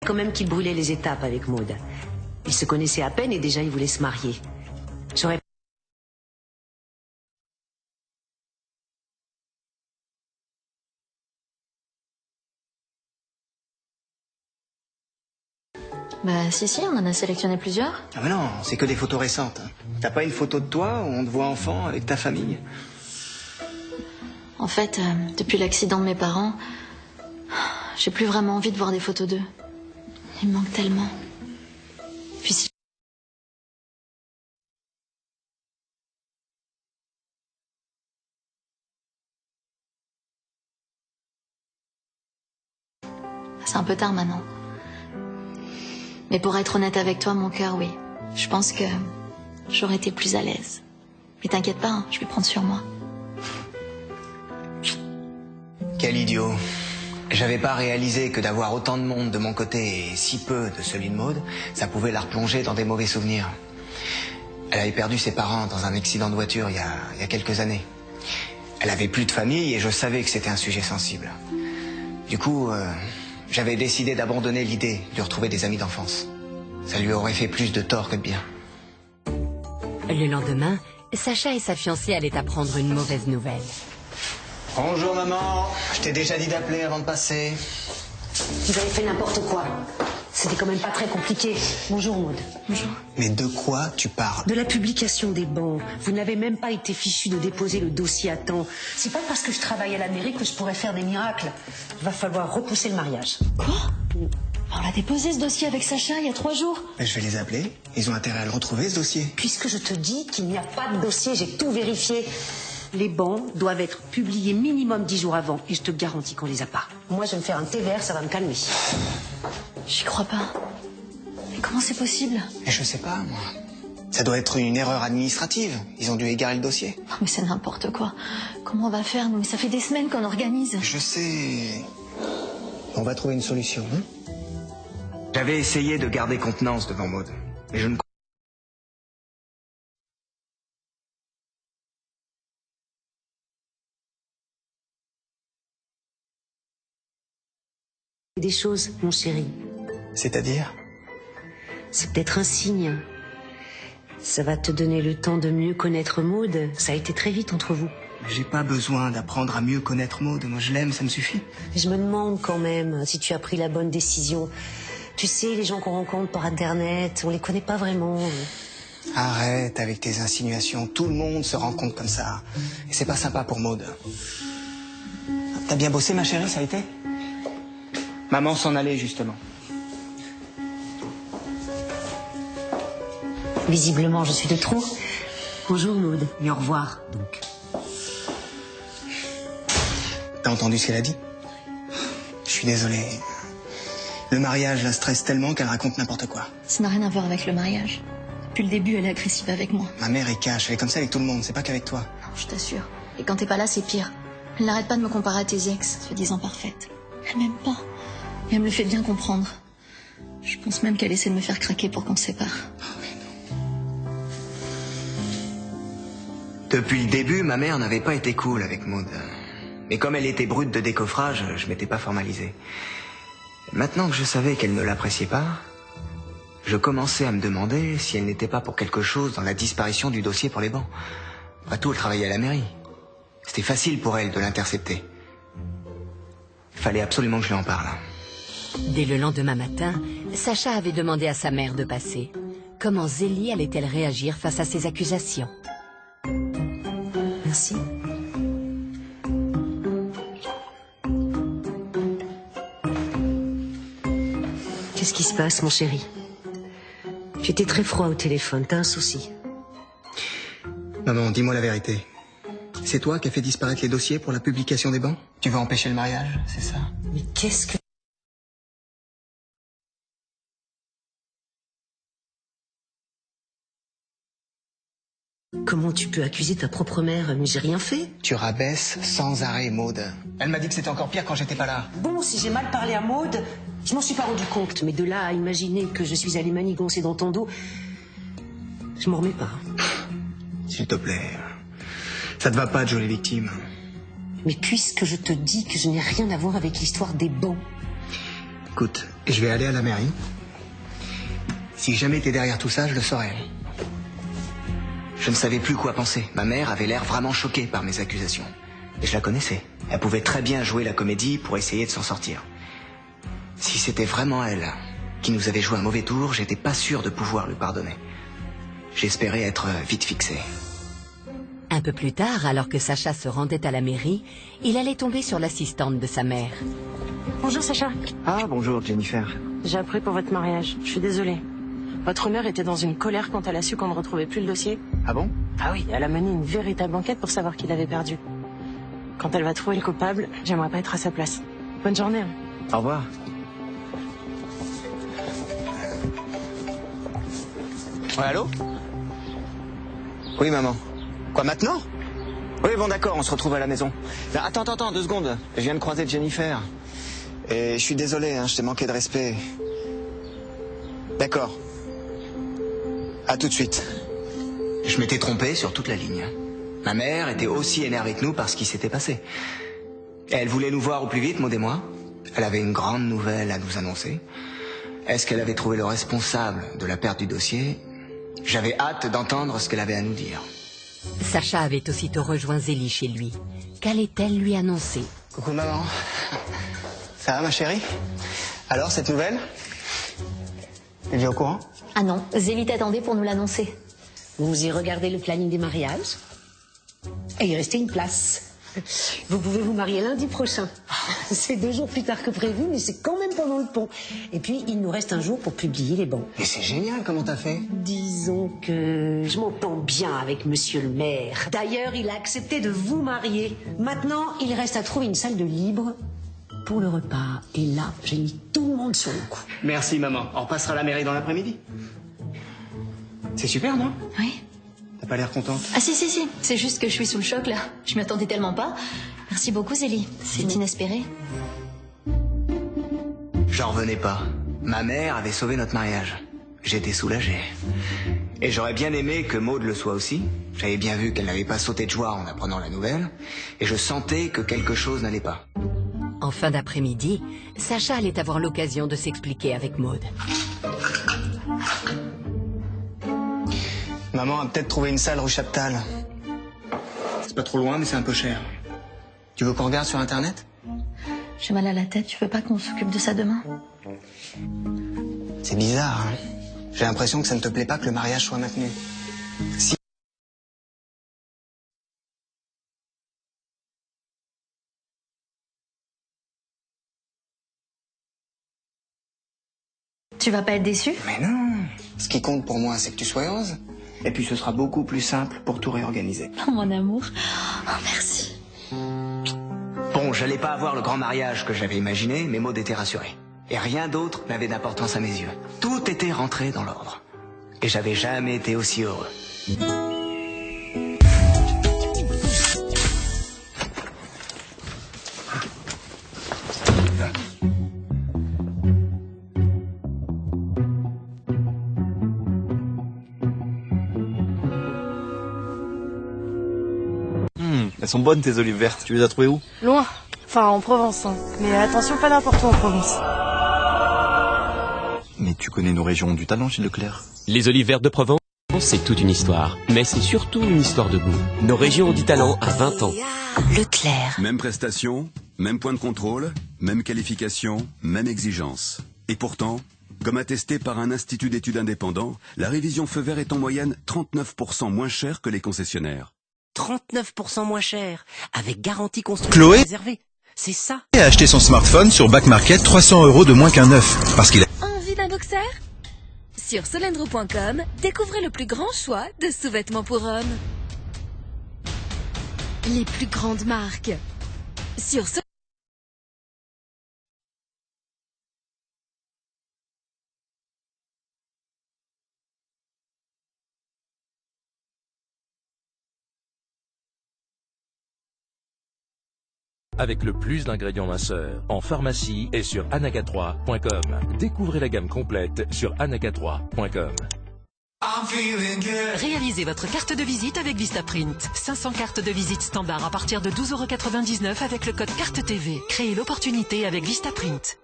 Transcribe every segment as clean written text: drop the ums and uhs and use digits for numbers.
quand même qu'il brûlait les étapes avec Maud. Ils se connaissaient à peine et déjà ils voulaient se marier. J'aurais... Bah si, on en a sélectionné plusieurs. Ah mais non, c'est que des photos récentes. T'as pas une photo de toi où on te voit enfant avec ta famille? En fait, depuis l'accident de mes parents, j'ai plus vraiment envie de voir des photos d'eux. Ils me manquent tellement. Puis si... C'est un peu tard maintenant. Mais pour être honnête avec toi, mon cœur, oui. Je pense que j'aurais été plus à l'aise. Mais t'inquiète pas, je vais prendre sur moi. Quel idiot. J'avais pas réalisé que d'avoir autant de monde de mon côté et si peu de celui de Maud, ça pouvait la replonger dans des mauvais souvenirs. Elle avait perdu ses parents dans un accident de voiture il y a quelques années. Elle avait plus de famille et je savais que c'était un sujet sensible. Du coup, j'avais décidé d'abandonner l'idée de retrouver des amis d'enfance. Ça lui aurait fait plus de tort que de bien. Le lendemain, Sacha et sa fiancée allaient apprendre une mauvaise nouvelle. Bonjour maman, je t'ai déjà dit d'appeler avant de passer. Vous avez fait n'importe quoi. C'était quand même pas très compliqué. Bonjour Maud. Bonjour. Mais de quoi tu parles? De la publication des bans. Vous n'avez même pas été fichu de déposer le dossier à temps. C'est pas parce que je travaille à la mairie que je pourrais faire des miracles. Il va falloir repousser le mariage. Quoi? On l'a déposé ce dossier avec Sacha il y a 3 jours. Mais je vais les appeler. Ils ont intérêt à le retrouver, ce dossier. Puisque je te dis qu'il n'y a pas de dossier, j'ai tout vérifié. Les bans doivent être publiés minimum 10 jours avant et je te garantis qu'on les a pas. Moi, je vais me faire un thé vert, ça va me calmer. J'y crois pas. Mais comment c'est possible? Mais je sais pas, moi. Ça doit être une erreur administrative. Ils ont dû égarer le dossier. Non, mais c'est n'importe quoi. Comment on va faire? Mais ça fait des semaines qu'on organise. Je sais. On va trouver une solution. Hein? J'avais essayé de garder contenance devant Maud, mais je ne... Des choses, mon chéri. C'est-à-dire? C'est peut-être un signe. Ça va te donner le temps de mieux connaître Maud. Ça a été très vite entre vous. J'ai pas besoin d'apprendre à mieux connaître Maud. Moi, je l'aime, ça me suffit. Je me demande quand même si tu as pris la bonne décision. Tu sais, les gens qu'on rencontre par Internet, on les connaît pas vraiment. Arrête avec tes insinuations. Tout le monde se rencontre comme ça. Et c'est pas sympa pour Maud. T'as bien bossé, ma chérie, ça a été? Maman s'en allait, justement. Visiblement, je suis de trop. Bonjour Maud, et au revoir, donc. T'as entendu ce qu'elle a dit? Je suis désolé. Le mariage la stresse tellement qu'elle raconte n'importe quoi. Ça n'a rien à voir avec le mariage. Depuis le début, elle est agressive avec moi. Ma mère est cash, elle est comme ça avec tout le monde, c'est pas qu'avec toi. Non, je t'assure. Et quand t'es pas là, c'est pire. Elle n'arrête pas de me comparer à tes ex, soi-disant parfaite. Elle m'aime pas. Et elle me le fait bien comprendre. Je pense même qu'elle essaie de me faire craquer pour qu'on se sépare. Depuis le début, ma mère n'avait pas été cool avec Maud. Mais comme elle était brute de décoffrage, je m'étais pas formalisé. Maintenant que je savais qu'elle ne l'appréciait pas, je commençais à me demander si elle n'était pas pour quelque chose dans la disparition du dossier pour les bans. Après tout, elle travaillait à la mairie. C'était facile pour elle de l'intercepter. Il fallait absolument que je lui en parle. Dès le lendemain matin, Sacha avait demandé à sa mère de passer. Comment Zélie allait-elle réagir face à ces accusations? Merci. Qu'est-ce qui se passe, mon chéri? Tu étais très froid au téléphone, t'as un souci? Maman, dis-moi la vérité. C'est toi qui as fait disparaître les dossiers pour la publication des bans? Tu veux empêcher le mariage, c'est ça? Mais qu'est-ce que... Comment tu peux accuser ta propre mère? Mais j'ai rien fait. Tu rabaisses sans arrêt Maud. Elle m'a dit que c'était encore pire quand j'étais pas là. Bon, si j'ai mal parlé à Maud, je m'en suis pas rendu compte. Mais de là à imaginer que je suis allée manigancer dans ton dos, je m'en remets pas. S'il te plaît. Ça te va pas de jouer les victimes. Mais puisque je te dis que je n'ai rien à voir avec l'histoire des bans. Écoute, je vais aller à la mairie. Si jamais t'es derrière tout ça, je le saurai. Je ne savais plus quoi penser. Ma mère avait l'air vraiment choquée par mes accusations. Et je la connaissais. Elle pouvait très bien jouer la comédie pour essayer de s'en sortir. Si c'était vraiment elle qui nous avait joué un mauvais tour, j'étais pas sûr de pouvoir lui pardonner. J'espérais être vite fixé. Un peu plus tard, alors que Sacha se rendait à la mairie, il allait tomber sur l'assistante de sa mère. Bonjour Sacha. Ah, bonjour Jennifer. J'ai appris pour votre mariage. Je suis désolée. Votre mère était dans une colère quand elle a su qu'on ne retrouvait plus le dossier. Ah bon? Ah oui, elle a mené une véritable enquête pour savoir qui l'avait perdu. Quand elle va trouver le coupable, j'aimerais pas être à sa place. Bonne journée. Hein. Au revoir. Ouais, allô? Oui, maman. Quoi, maintenant? Oui, bon, d'accord, on se retrouve à la maison. Là, attends, 2 secondes. Je viens de croiser Jennifer. Et je suis désolé, hein, je t'ai manqué de respect. D'accord. À tout de suite. Je m'étais trompé sur toute la ligne. Ma mère était aussi énervée que nous par ce qui s'était passé. Elle voulait nous voir au plus vite, Maud et moi. Elle avait une grande nouvelle à nous annoncer. Est-ce qu'elle avait trouvé le responsable de la perte du dossier? J'avais hâte d'entendre ce qu'elle avait à nous dire. Sacha avait aussitôt rejoint Zélie chez lui. Qu'allait-elle lui annoncer? Coucou maman. Ça va ma chérie? Alors cette nouvelle? Elle est au courant? Ah non, Zélie t'attendait pour nous l'annoncer. Vous y regardez le planning des mariages. Et il restait une place. Vous pouvez vous marier lundi prochain. C'est 2 jours plus tard que prévu, mais c'est quand même pendant le pont. Et puis, il nous reste un jour pour publier les bons. Mais c'est génial, comment t'as fait? Disons que je m'entends bien avec monsieur le maire. D'ailleurs, il a accepté de vous marier. Maintenant, il reste à trouver une salle de libre pour le repas. Et là, j'ai mis tout le monde sur le coup. Merci maman, on repassera à la mairie dans l'après-midi. C'est super, non? Oui. T'as pas l'air contente? Ah si. C'est juste que je suis sous le choc là. Je m'y attendais tellement pas. Merci beaucoup Zélie. C'est inespéré. J'en revenais pas. Ma mère avait sauvé notre mariage. J'étais soulagé. Et j'aurais bien aimé que Maud le soit aussi. J'avais bien vu qu'elle n'avait pas sauté de joie en apprenant la nouvelle. Et je sentais que quelque chose n'allait pas. En fin d'après-midi, Sacha allait avoir l'occasion de s'expliquer avec Maud. Maman a peut-être trouvé une salle rue Chaptal. C'est pas trop loin, mais c'est un peu cher. Tu veux qu'on regarde sur Internet? J'ai mal à la tête, tu veux pas qu'on s'occupe de ça demain? C'est bizarre, hein? J'ai l'impression que ça ne te plaît pas que le mariage soit maintenu. Si... Tu vas pas être déçu? Mais non. Ce qui compte pour moi, c'est que tu sois heureuse. Et puis ce sera beaucoup plus simple pour tout réorganiser. Oh mon amour. Oh merci. Bon, j'allais pas avoir le grand mariage que j'avais imaginé, mais Maud était rassurée. Et rien d'autre n'avait d'importance à mes yeux. Tout était rentré dans l'ordre. Et j'avais jamais été aussi heureux. Elles sont bonnes tes olives vertes, tu les as trouvées où? Loin. Enfin, en Provence. Hein. Mais attention, pas n'importe où en Provence. Mais tu connais nos régions du talent chez Leclerc. Les olives vertes de Provence, c'est toute une histoire. Mais c'est surtout une histoire de goût. Nos régions ont du talent à 20 ans. Leclerc. Même prestation, même point de contrôle, même qualification, même exigence. Et pourtant, comme attesté par un institut d'études indépendant, la révision feu vert est en moyenne 39% moins chère que les concessionnaires. 39% moins cher, avec garantie construction Chloé réservée. C'est ça. a acheté son smartphone sur Back Market 300 € de moins qu'un neuf. Parce qu'il a... Envie d'un boxer? Sur solendro.com, découvrez le plus grand choix de sous-vêtements pour hommes. Les plus grandes marques. Sur avec le plus d'ingrédients minceurs en pharmacie et sur anaga3.com. Découvrez la gamme complète sur anaga3.com. Réalisez votre carte de visite avec Vistaprint. 500 cartes de visite standard à partir de 12,99 € avec le code CARTE TV. Créez l'opportunité avec Vistaprint.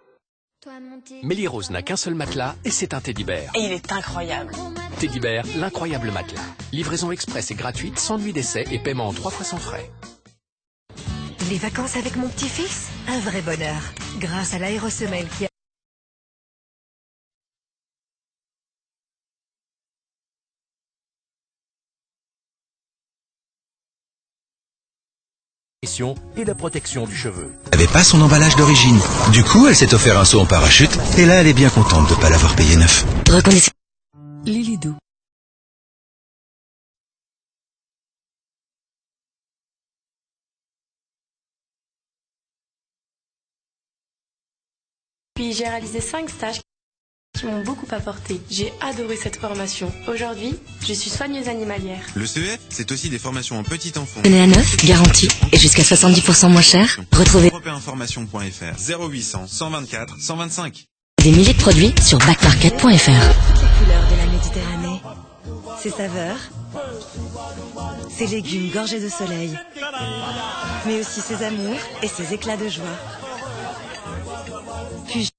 Mélie Rose n'a qu'un seul matelas et c'est un Teddy-Bear. Et il est incroyable. Teddy-Bear, l'incroyable matelas. Livraison express et gratuite, sans nuit d'essai et paiement en 3 fois sans frais. Les vacances avec mon petit-fils, un vrai bonheur. Grâce à l'aérosemelle qui a... Et la protection du cheveu. Elle n'avait pas son emballage d'origine. Du coup, elle s'est offert un saut en parachute et là, elle est bien contente de ne pas l'avoir payé neuf. Lilidou. Puis j'ai réalisé 5 stages qui m'ont beaucoup apporté. J'ai adoré cette formation. Aujourd'hui, je suis soigneuse animalière. Le CEF, c'est aussi des formations en petit enfant. Né à neuf, garantie et jusqu'à 70% moins cher. Retrouvez européinformation.fr 0800 124 125. des milliers de produits sur backmarket.fr. Toutes les couleurs de la Méditerranée, ses saveurs, ses légumes gorgés de soleil, mais aussi ses amours et ses éclats de joie. Puis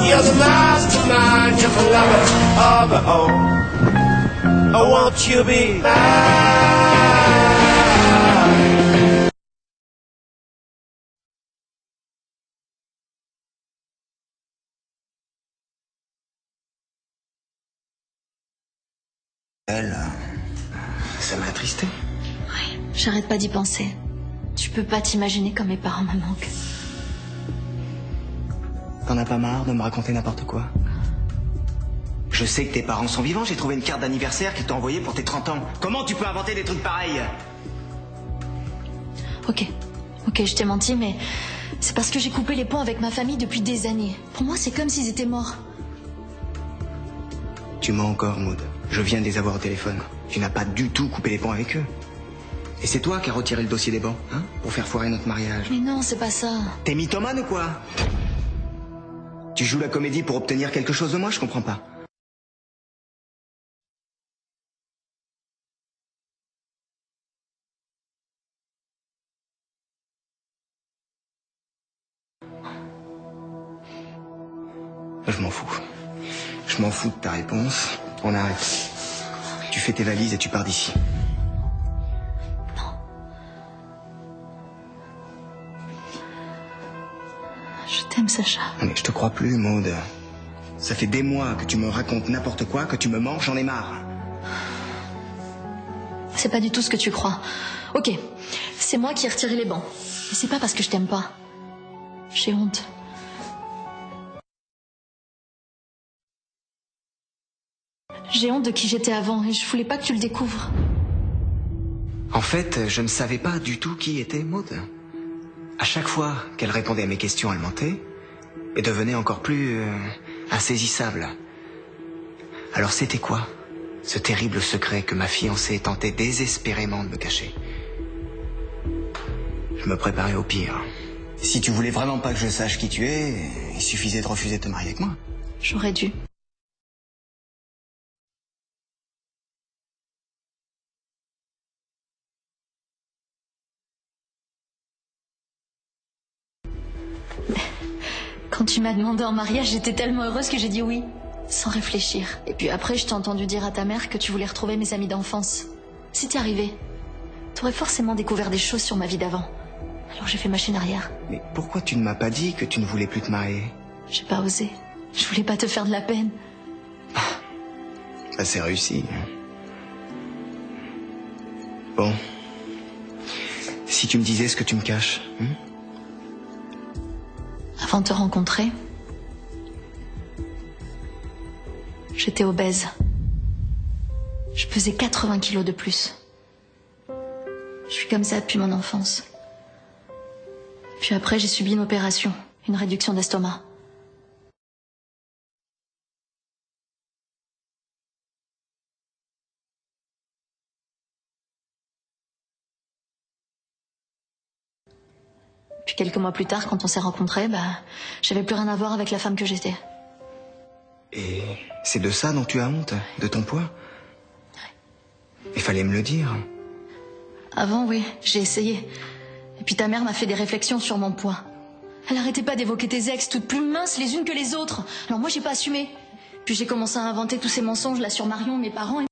You're the mastermind, you're the lover of it all. I want you to be mine. Elle, ça m'a attristé. Ouais, j'arrête pas d'y penser. Tu peux pas t'imaginer comme mes parents me manquent. T'en as pas marre de me raconter n'importe quoi? Je sais que tes parents sont vivants, j'ai trouvé une carte d'anniversaire qu'ils t'ont envoyée pour tes 30 ans. Comment tu peux inventer des trucs pareils? Ok, je t'ai menti, mais c'est parce que j'ai coupé les ponts avec ma famille depuis des années. Pour moi, c'est comme s'ils étaient morts. Tu mens encore, Maud. Je viens de les avoir au téléphone. Tu n'as pas du tout coupé les ponts avec eux. Et c'est toi qui as retiré le dossier des bancs, hein? Pour faire foirer notre mariage. Mais non, c'est pas ça. T'es mythomane ou quoi? Tu joues la comédie pour obtenir quelque chose de moi, je comprends pas. Je m'en fous. Je m'en fous de ta réponse. On arrête. Tu fais tes valises et tu pars d'ici. Non. Je t'aime, Sacha. Mais je te crois plus, Maud. Ça fait des mois que tu me racontes n'importe quoi, que tu me mens, j'en ai marre. C'est pas du tout ce que tu crois. Ok, c'est moi qui ai retiré les bancs. Mais c'est pas parce que je t'aime pas. J'ai honte. J'ai honte de qui j'étais avant et je voulais pas que tu le découvres. En fait, je ne savais pas du tout qui était Maud. À chaque fois qu'elle répondait à mes questions, elle mentait et devenait encore plus insaisissable. Alors c'était quoi, ce terrible secret que ma fiancée tentait désespérément de me cacher? Je me préparais au pire. Si tu voulais vraiment pas que je sache qui tu es, il suffisait de refuser de te marier avec moi. J'aurais dû. Quand tu m'as demandé en mariage, j'étais tellement heureuse que j'ai dit oui, sans réfléchir. Et puis après, je t'ai entendu dire à ta mère que tu voulais retrouver mes amis d'enfance. Si t'y arrivais, t'aurais forcément découvert des choses sur ma vie d'avant. Alors j'ai fait machine arrière. Mais pourquoi tu ne m'as pas dit que tu ne voulais plus te marier? J'ai pas osé. Je voulais pas te faire de la peine. Bah c'est réussi. Bon. Si tu me disais ce que tu me caches, Avant de te rencontrer, j'étais obèse. Je pesais 80 kilos de plus. Je suis comme ça depuis mon enfance. Puis après, j'ai subi une opération, une réduction d'estomac. Puis quelques mois plus tard, quand on s'est rencontrés, j'avais plus rien à voir avec la femme que j'étais. Et c'est de ça dont tu as honte, de ton poids? Il fallait me le dire. Avant, oui, j'ai essayé. Et puis ta mère m'a fait des réflexions sur mon poids. Elle arrêtait pas d'évoquer tes ex, toutes plus minces les unes que les autres. Alors moi, j'ai pas assumé. Puis j'ai commencé à inventer tous ces mensonges là sur Marion, mes parents.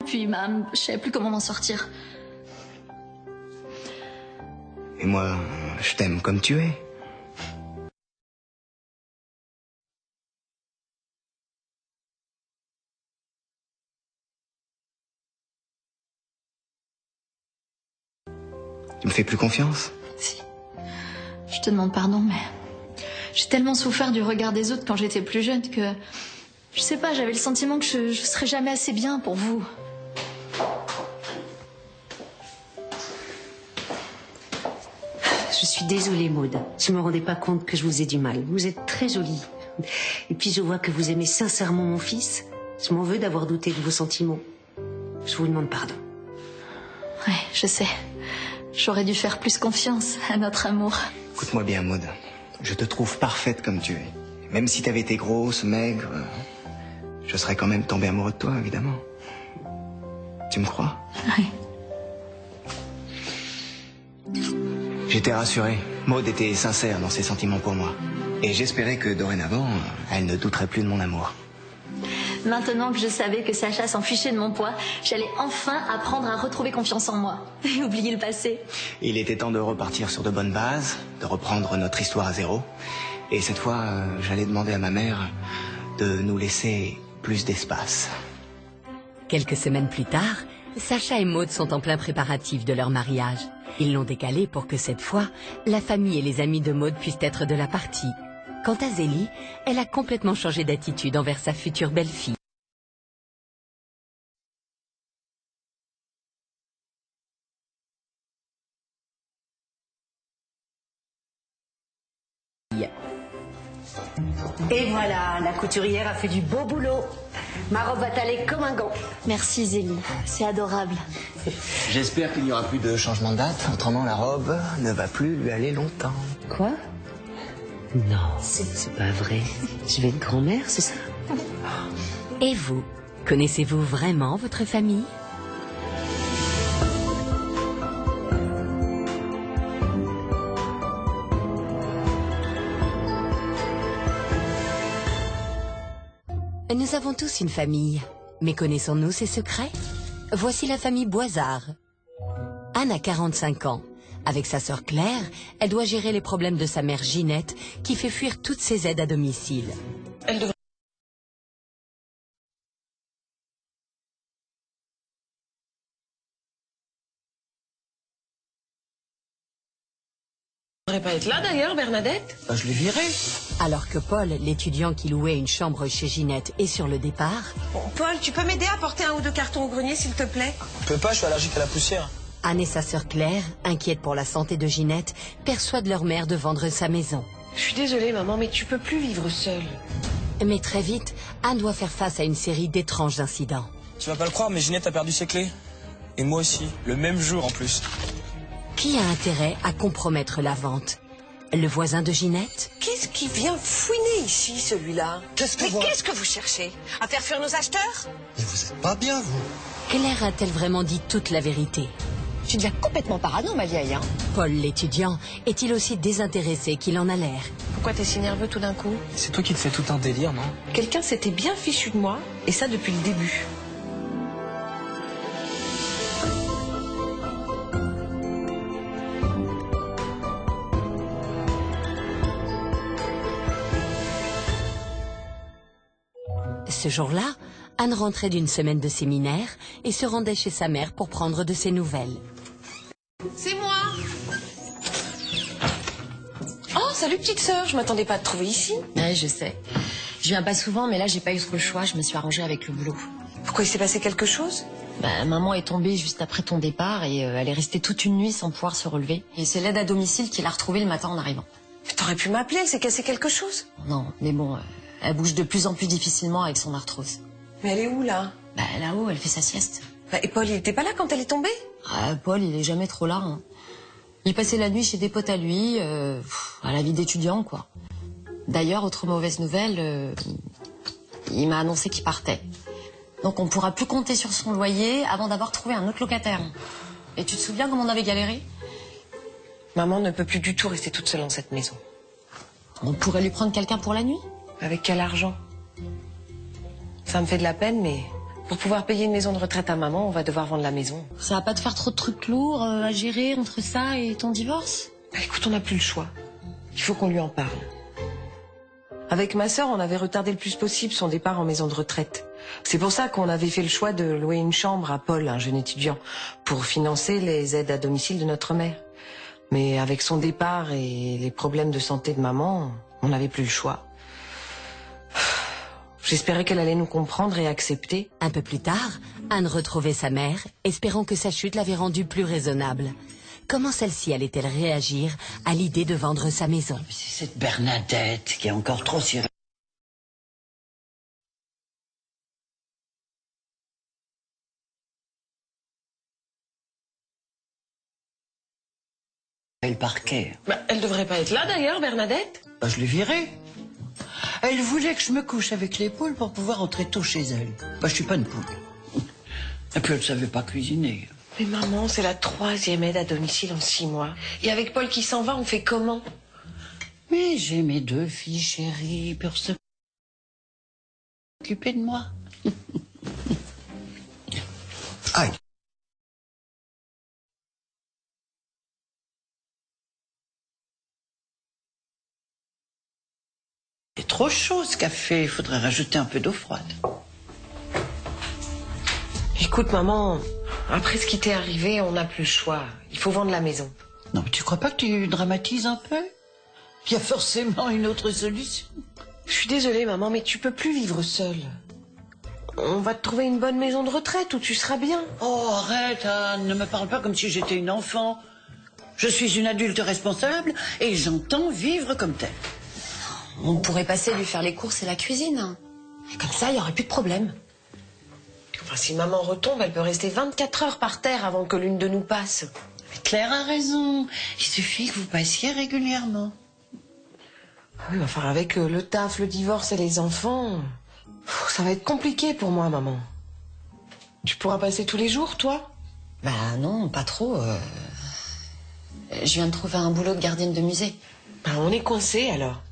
Puis je savais plus comment m'en sortir. Et moi, je t'aime comme tu es. Tu me fais plus confiance? Si. Je te demande pardon, mais j'ai tellement souffert du regard des autres quand j'étais plus jeune que... Je sais pas, j'avais le sentiment que je serais jamais assez bien pour vous. Je suis désolée, Maude. Je me rendais pas compte que je vous ai du mal. Vous êtes très jolie. Et puis je vois que vous aimez sincèrement mon fils. Je m'en veux d'avoir douté de vos sentiments. Je vous demande pardon. Ouais, je sais. J'aurais dû faire plus confiance à notre amour. Écoute-moi bien, Maude. Je te trouve parfaite comme tu es. Même si t'avais été grosse, maigre, je serais quand même tombé amoureux de toi, évidemment. Tu me crois? Oui. J'étais rassuré. Maude était sincère dans ses sentiments pour moi. Et j'espérais que dorénavant, elle ne douterait plus de mon amour. Maintenant que je savais que Sacha s'en fichait de mon poids, j'allais enfin apprendre à retrouver confiance en moi et oublier le passé. Il était temps de repartir sur de bonnes bases, de reprendre notre histoire à zéro. Et cette fois, j'allais demander à ma mère de nous laisser plus d'espace. Quelques semaines plus tard, Sacha et Maude sont en plein préparatif de leur mariage. Ils l'ont décalé pour que cette fois, la famille et les amis de Maude puissent être de la partie. Quant à Zélie, elle a complètement changé d'attitude envers sa future belle-fille. Et voilà, la couturière a fait du beau boulot. Ma robe va t'aller comme un gant. Merci Zélie, c'est adorable. J'espère qu'il n'y aura plus de changement de date, autrement la robe ne va plus lui aller longtemps. Quoi? Non, c'est pas vrai. Je vais être grand-mère, c'est ça? Et vous, connaissez-vous vraiment votre famille? Nous avons tous une famille, mais connaissons-nous ses secrets? Voici la famille Boisard. Anne a 45 ans. Avec sa sœur Claire, elle doit gérer les problèmes de sa mère Ginette, qui fait fuir toutes ses aides à domicile. Elle devrait pas être là d'ailleurs, Bernadette. Je l'ai viré. Alors que Paul, l'étudiant qui louait une chambre chez Ginette, est sur le départ... Bon, Paul, tu peux m'aider à porter 1 ou 2 cartons au grenier, s'il te plaît? Je peux pas, je suis allergique à la poussière. Anne et sa sœur Claire, inquiètes pour la santé de Ginette, persuadent leur mère de vendre sa maison. Je suis désolée, maman, mais tu peux plus vivre seule. Mais très vite, Anne doit faire face à une série d'étranges incidents. Tu vas pas le croire, mais Ginette a perdu ses clés. Et moi aussi, le même jour en plus. Qui a intérêt à compromettre la vente? Le voisin de Ginette? Qu'est-ce qui vient fouiner ici, celui-là? Qu'est-ce que qu'est-ce que vous cherchez? À faire fuir nos acheteurs? Mais vous êtes pas bien, vous. Claire a-t-elle vraiment dit toute la vérité? Tu deviens complètement parano, ma vieille, hein? Paul, l'étudiant, est-il aussi désintéressé qu'il en a l'air? Pourquoi t'es si nerveux tout d'un coup? C'est toi qui te fais tout un délire, non? Quelqu'un s'était bien fichu de moi, et ça depuis le début. Ce jour-là, Anne rentrait d'une semaine de séminaire et se rendait chez sa mère pour prendre de ses nouvelles. C'est moi! Oh, salut petite sœur, je m'attendais pas à te trouver ici. Ouais, je sais. Je viens pas souvent, mais là j'ai pas eu trop le choix, je me suis arrangée avec le boulot. Pourquoi, il s'est passé quelque chose? Maman est tombée juste après ton départ et elle est restée toute une nuit sans pouvoir se relever. Et c'est l'aide à domicile qui l'a retrouvée le matin en arrivant. Mais t'aurais pu m'appeler, elle s'est cassé quelque chose? Non, mais bon, elle bouge de plus en plus difficilement avec son arthrose. Mais elle est où, là? Là-haut, elle fait sa sieste. Et Paul, il était pas là quand elle est tombée? Paul, il est jamais trop là. Hein. Il passait la nuit chez des potes à lui, à la vie d'étudiant, quoi. D'ailleurs, autre mauvaise nouvelle, il m'a annoncé qu'il partait. Donc on pourra plus compter sur son loyer avant d'avoir trouvé un autre locataire. Et tu te souviens comment on avait galéré? Maman ne peut plus du tout rester toute seule dans cette maison. On pourrait lui prendre quelqu'un pour la nuit? Avec quel argent? Ça me fait de la peine, mais pour pouvoir payer une maison de retraite à maman, on va devoir vendre la maison. Ça va pas te faire trop de trucs lourds à gérer entre ça et ton divorce? Écoute, on n'a plus le choix. Il faut qu'on lui en parle. Avec ma sœur, on avait retardé le plus possible son départ en maison de retraite. C'est pour ça qu'on avait fait le choix de louer une chambre à Paul, un jeune étudiant, pour financer les aides à domicile de notre mère. Mais avec son départ et les problèmes de santé de maman, on n'avait plus le choix. J'espérais qu'elle allait nous comprendre et accepter. Un peu plus tard, Anne retrouvait sa mère, espérant que sa chute l'avait rendue plus raisonnable. Comment celle-ci allait-elle réagir à l'idée de vendre sa maison? C'est cette Bernadette qui est encore trop sérieuse. Le parquet. Elle devrait pas être là d'ailleurs, Bernadette. Je l'ai virée. Elle voulait que je me couche avec les poules pour pouvoir rentrer tôt chez elle. Je suis pas une poule. Et puis elle savait pas cuisiner. Mais maman, c'est la 3e aide à domicile en 6 mois. Et avec Paul qui s'en va, on fait comment? Mais j'ai mes 2 filles chéries pour s'occuper de moi. Aïe. C'est trop chaud ce café, il faudrait rajouter un peu d'eau froide. Écoute maman, après ce qui t'est arrivé, on n'a plus le choix. Il faut vendre la maison. Non mais tu crois pas que tu dramatises un peu? Il y a forcément une autre solution. Je suis désolée maman, mais tu peux plus vivre seule. On va te trouver une bonne maison de retraite où tu seras bien. Oh arrête Anne, ne me parle pas comme si j'étais une enfant. Je suis une adulte responsable et j'entends vivre comme telle. On pourrait passer lui faire les courses et la cuisine. Et comme ça, il n'y aurait plus de problème. Enfin, si maman retombe, elle peut rester 24 heures par terre avant que l'une de nous passe. Mais Claire a raison. Il suffit que vous passiez régulièrement. Oui, enfin, avec le taf, le divorce et les enfants, ça va être compliqué pour moi, maman. Tu pourras passer tous les jours, toi? Bah non, pas trop. Je viens de trouver un boulot de gardienne de musée. Bah, on est coincés, alors.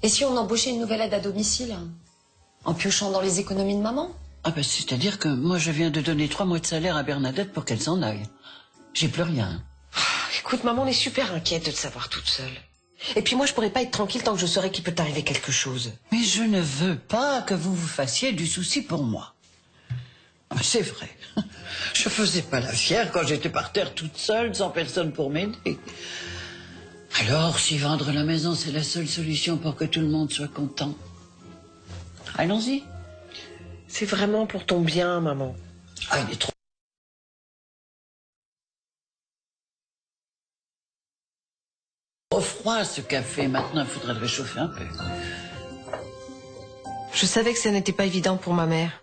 Et si on embauchait une nouvelle aide à domicile? En piochant dans les économies de maman? C'est-à-dire que moi, je viens de donner 3 mois de salaire à Bernadette pour qu'elle s'en aille. J'ai plus rien. Écoute, maman, on est super inquiète de te savoir toute seule. Et puis moi, je pourrais pas être tranquille tant que je saurais qu'il peut t'arriver quelque chose. Mais je ne veux pas que vous vous fassiez du souci pour moi. C'est vrai. Je faisais pas la fière quand j'étais par terre toute seule, sans personne pour m'aider. Alors, si vendre la maison, c'est la seule solution pour que tout le monde soit content, allons-y. C'est vraiment pour ton bien, maman. Il est trop froid, ce café. Maintenant, il faudrait le réchauffer un peu. Je savais que ça n'était pas évident pour ma mère.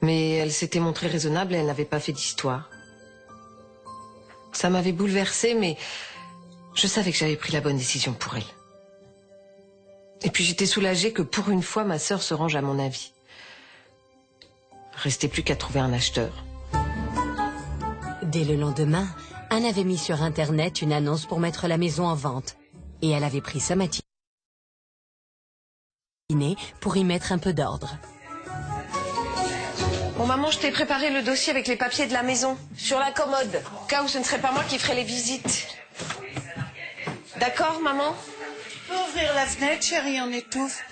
Mais elle s'était montrée raisonnable et elle n'avait pas fait d'histoire. Ça m'avait bouleversée, mais je savais que j'avais pris la bonne décision pour elle. Et puis j'étais soulagée que pour une fois, ma sœur se range à mon avis. Restait plus qu'à trouver un acheteur. Dès le lendemain, Anne avait mis sur Internet une annonce pour mettre la maison en vente. Et elle avait pris sa matinée pour y mettre un peu d'ordre. Bon, maman, je t'ai préparé le dossier avec les papiers de la maison, sur la commode, au cas où ce ne serait pas moi qui ferais les visites. D'accord, maman? Tu peux ouvrir la fenêtre, chérie, on étouffe.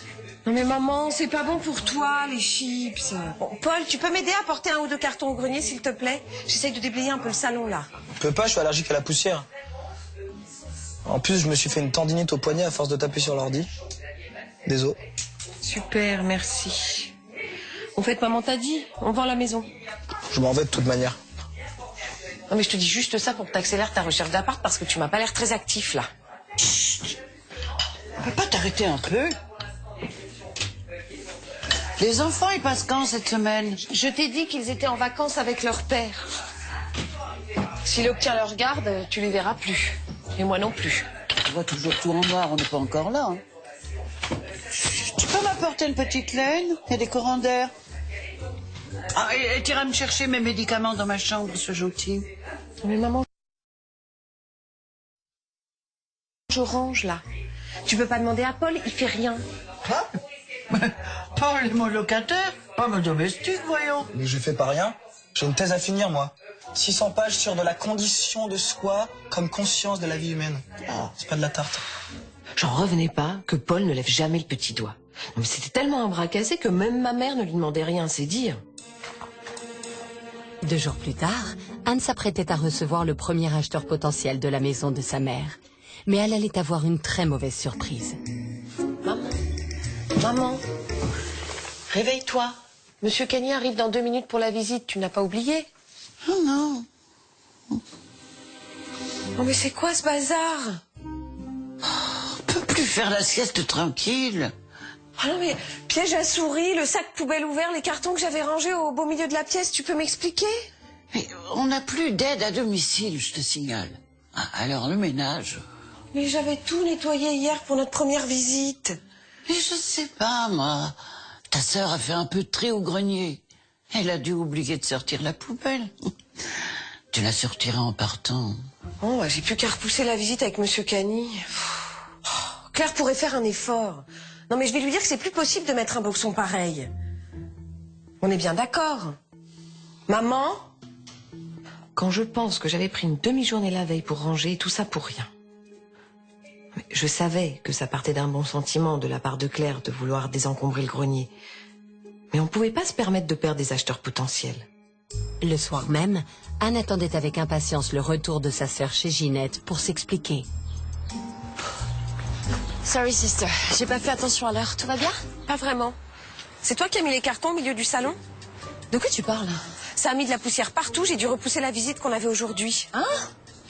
Non mais maman, c'est pas bon pour toi, les chips. Bon, Paul, tu peux m'aider à porter 1 ou 2 cartons au grenier, s'il te plaît? J'essaye de déblayer un peu le salon, là. Je peux pas, je suis allergique à la poussière. En plus, je me suis fait une tendinite au poignet à force de taper sur l'ordi. Désolé. Super, merci. Au fait, maman t'a dit, on vend la maison. Je m'en vais de toute manière. Non mais je te dis juste ça pour que t'accélères ta recherche d'appart parce que tu m'as pas l'air très actif, là. Chut. On peut pas t'arrêter un peu? Les enfants, ils passent quand cette semaine? Je t'ai dit qu'ils étaient en vacances avec leur père. S'il obtient leur garde, tu les verras plus. Et moi non plus. On voit toujours tout en noir, on n'est pas encore là. Hein. apporter une petite laine et des courants d'air. Ah, et tu iras me chercher mes médicaments dans ma chambre, sois gentil. Mais maman, je range là. Tu peux pas demander à Paul, il fait rien. Quoi? Paul est mon locataire, pas mon domestique, voyons. Mais je fais pas rien. J'ai une thèse à finir, moi. 600 pages sur de la condition de soi comme conscience de la vie humaine. C'est pas de la tarte. J'en revenais pas que Paul ne lève jamais le petit doigt. Non, mais c'était tellement un bras cassé que même ma mère ne lui demandait rien, c'est dire. 2 jours plus tard, Anne s'apprêtait à recevoir le premier acheteur potentiel de la maison de sa mère. Mais elle allait avoir une très mauvaise surprise. Maman, réveille-toi. Monsieur Kenny arrive dans 2 minutes pour la visite, tu n'as pas oublié? Oh non. Oh mais c'est quoi ce bazar? On peut plus faire la sieste tranquille. Ah non mais, piège à souris, le sac poubelle ouvert, les cartons que j'avais rangés au beau milieu de la pièce, tu peux m'expliquer? Mais on n'a plus d'aide à domicile, je te signale. Alors le ménage... Mais j'avais tout nettoyé hier pour notre première visite. Mais je sais pas, moi. Ta sœur a fait un peu de tri au grenier. Elle a dû oublier de sortir la poubelle. Tu la sortiras en partant. Oh, bah, j'ai plus qu'à repousser la visite avec Monsieur Cani. Claire pourrait faire un effort. Non mais je vais lui dire que c'est plus possible de mettre un boxon pareil. On est bien d'accord. Maman? Quand je pense que j'avais pris une demi-journée la veille pour ranger, tout ça pour rien. Je savais que ça partait d'un bon sentiment de la part de Claire de vouloir désencombrer le grenier. Mais on ne pouvait pas se permettre de perdre des acheteurs potentiels. Le soir même, Anne attendait avec impatience le retour de sa sœur chez Ginette pour s'expliquer. Sorry sister, j'ai pas fait attention à l'heure. Tout va bien? Pas vraiment. C'est toi qui as mis les cartons au milieu du salon? De quoi tu parles? Ça a mis de la poussière partout, j'ai dû repousser la visite qu'on avait aujourd'hui. Hein?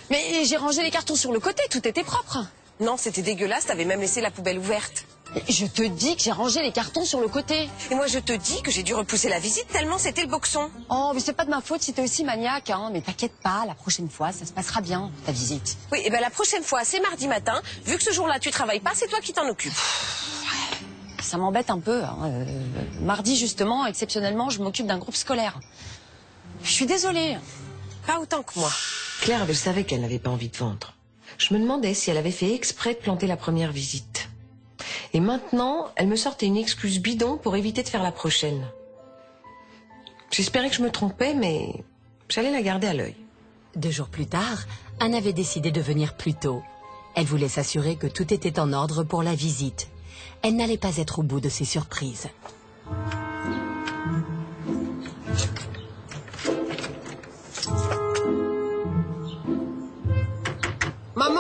Mais j'ai rangé les cartons sur le côté, tout était propre. Non, c'était dégueulasse, t'avais même laissé la poubelle ouverte. Je te dis que j'ai rangé les cartons sur le côté. Et moi je te dis que j'ai dû repousser la visite tellement c'était le boxon. Oh, mais c'est pas de ma faute si t'es aussi maniaque, hein. Mais t'inquiète pas, la prochaine fois, ça se passera bien, ta visite. Oui, et ben la prochaine fois, c'est mardi matin. Vu que ce jour-là tu travailles pas, c'est toi qui t'en occupes. Ça m'embête un peu, hein. Mardi, justement, exceptionnellement, je m'occupe d'un groupe scolaire. Je suis désolée. Pas autant que moi. Claire, elle savait qu'elle n'avait pas envie de vendre. Je me demandais si elle avait fait exprès de planter la première visite. Et maintenant, elle me sortait une excuse bidon pour éviter de faire la prochaine. J'espérais que je me trompais, mais j'allais la garder à l'œil. 2 jours plus tard, Anne avait décidé de venir plus tôt. Elle voulait s'assurer que tout était en ordre pour la visite. Elle n'allait pas être au bout de ses surprises. Maman?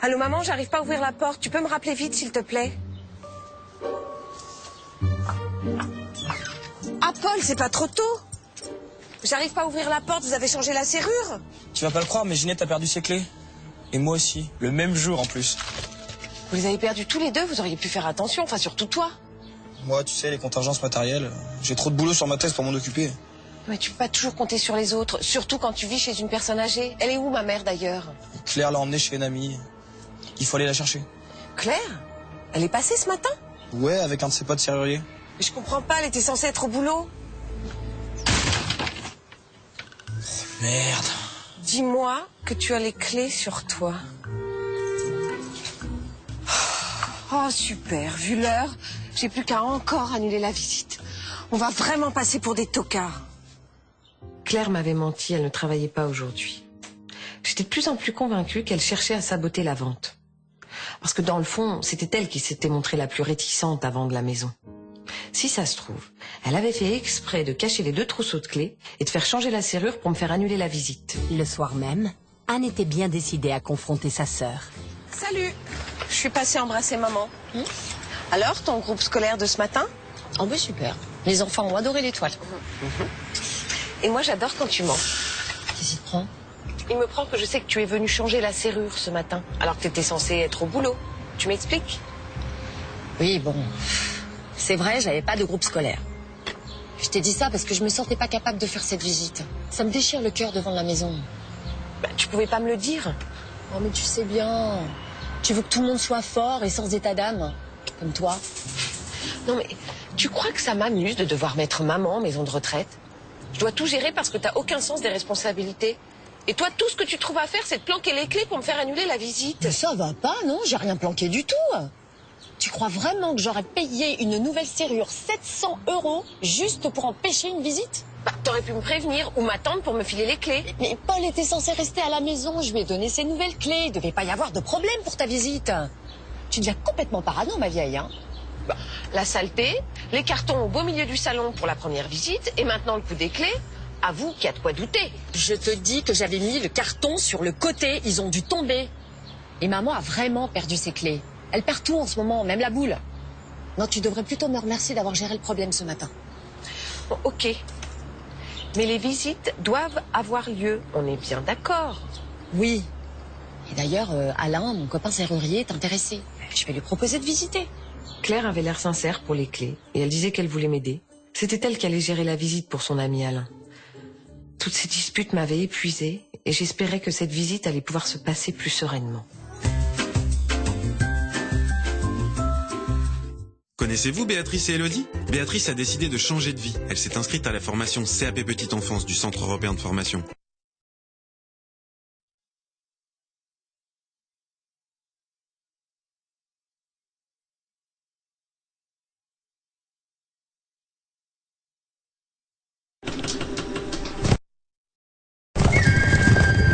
Allô maman, j'arrive pas à ouvrir la porte. Tu peux me rappeler vite s'il te plaît? Ah Paul, c'est pas trop tôt? J'arrive pas à ouvrir la porte, vous avez changé la serrure? Tu vas pas le croire, mais Ginette a perdu ses clés. Et moi aussi, le même jour en plus. Vous les avez perdus tous les deux, vous auriez pu faire attention, enfin surtout toi. Moi, tu sais, les contingences matérielles, j'ai trop de boulot sur ma thèse pour m'en occuper. Mais tu peux pas toujours compter sur les autres, surtout quand tu vis chez une personne âgée. Elle est où ma mère d'ailleurs? Claire l'a emmenée chez une amie. Il faut aller la chercher. Claire? Elle est passée ce matin? Ouais, avec un de ses potes serruriers. Mais je comprends pas, elle était censée être au boulot. Merde. Dis-moi que tu as les clés sur toi. Oh super, vu l'heure, j'ai plus qu'à encore annuler la visite. On va vraiment passer pour des tocards. Claire m'avait menti, elle ne travaillait pas aujourd'hui. J'étais de plus en plus convaincue qu'elle cherchait à saboter la vente. Parce que dans le fond, c'était elle qui s'était montrée la plus réticente à vendre la maison. Si ça se trouve, elle avait fait exprès de cacher les 2 trousseaux de clés et de faire changer la serrure pour me faire annuler la visite. Le soir même, Anne était bien décidée à confronter sa sœur. Salut! Je suis passée embrasser maman. Alors, ton groupe scolaire de ce matin? Oh ben super. Les enfants ont adoré l'étoile. Et moi, j'adore quand tu mens. Qu'est-ce qui te prend? Il me prend que je sais que tu es venu changer la serrure ce matin, alors que tu étais censée être au boulot. Tu m'expliques? Oui, bon... C'est vrai, j'avais pas de groupe scolaire. Je t'ai dit ça parce que je me sentais pas capable de faire cette visite. Ça me déchire le cœur devant la maison. Tu pouvais pas me le dire? Oh mais tu sais bien, tu veux que tout le monde soit fort et sans état d'âme, comme toi. Non mais, tu crois que ça m'amuse de devoir mettre maman en maison de retraite? Je dois tout gérer parce que t'as aucun sens des responsabilités. Et toi, tout ce que tu trouves à faire, c'est de planquer les clés pour me faire annuler la visite. Mais ça va pas, non? J'ai rien planqué du tout. Tu crois vraiment que j'aurais payé une nouvelle serrure 700 € juste pour empêcher une visite? T'aurais pu me prévenir ou m'attendre pour me filer les clés. Mais Paul était censé rester à la maison. Je lui ai donné ses nouvelles clés. Il devait pas y avoir de problème pour ta visite. Tu deviens complètement parano, ma vieille, hein? La saleté, les cartons au beau milieu du salon pour la première visite, et maintenant le coup des clés. Avoue qu'il y a de quoi douter. Je te dis que j'avais mis le carton sur le côté. Ils ont dû tomber. Et maman a vraiment perdu ses clés. Elle perd tout en ce moment, même la boule. Non, tu devrais plutôt me remercier d'avoir géré le problème ce matin. Bon, ok. Mais les visites doivent avoir lieu. On est bien d'accord. Oui. Et d'ailleurs, Alain, mon copain serrurier, est intéressé. Je vais lui proposer de visiter. Claire avait l'air sincère pour les clés. Et elle disait qu'elle voulait m'aider. C'était elle qui allait gérer la visite pour son ami Alain. Toutes ces disputes m'avaient épuisée. Et j'espérais que cette visite allait pouvoir se passer plus sereinement. Connaissez-vous Béatrice et Elodie? Béatrice a décidé de changer de vie. Elle s'est inscrite à la formation CAP Petite Enfance du Centre Européen de Formation.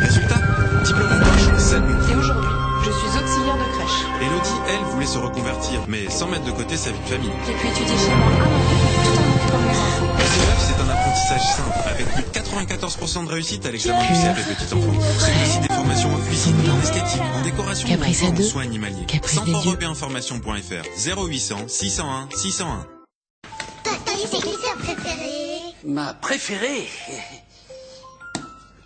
Résultat, diplôme en poche, 7. Et aujourd'hui, je suis auxiliaire de crèche. Elodie, elle, voulait se reconvertir, mais sans mettre de côté sa vie de famille. J'ai pu étudier chez moi tout en m'occupant de mes enfants. SEF, c'est un apprentissage simple, avec plus de 94% de réussite à l'examen du CAP Petit Enfant. C'est aussi des formations en cuisine, en esthétique, en décoration, ou en soins animaliers. Centre Européen Formation.fr 0800 601 601. C'est qui ta préférée? Ma préférée?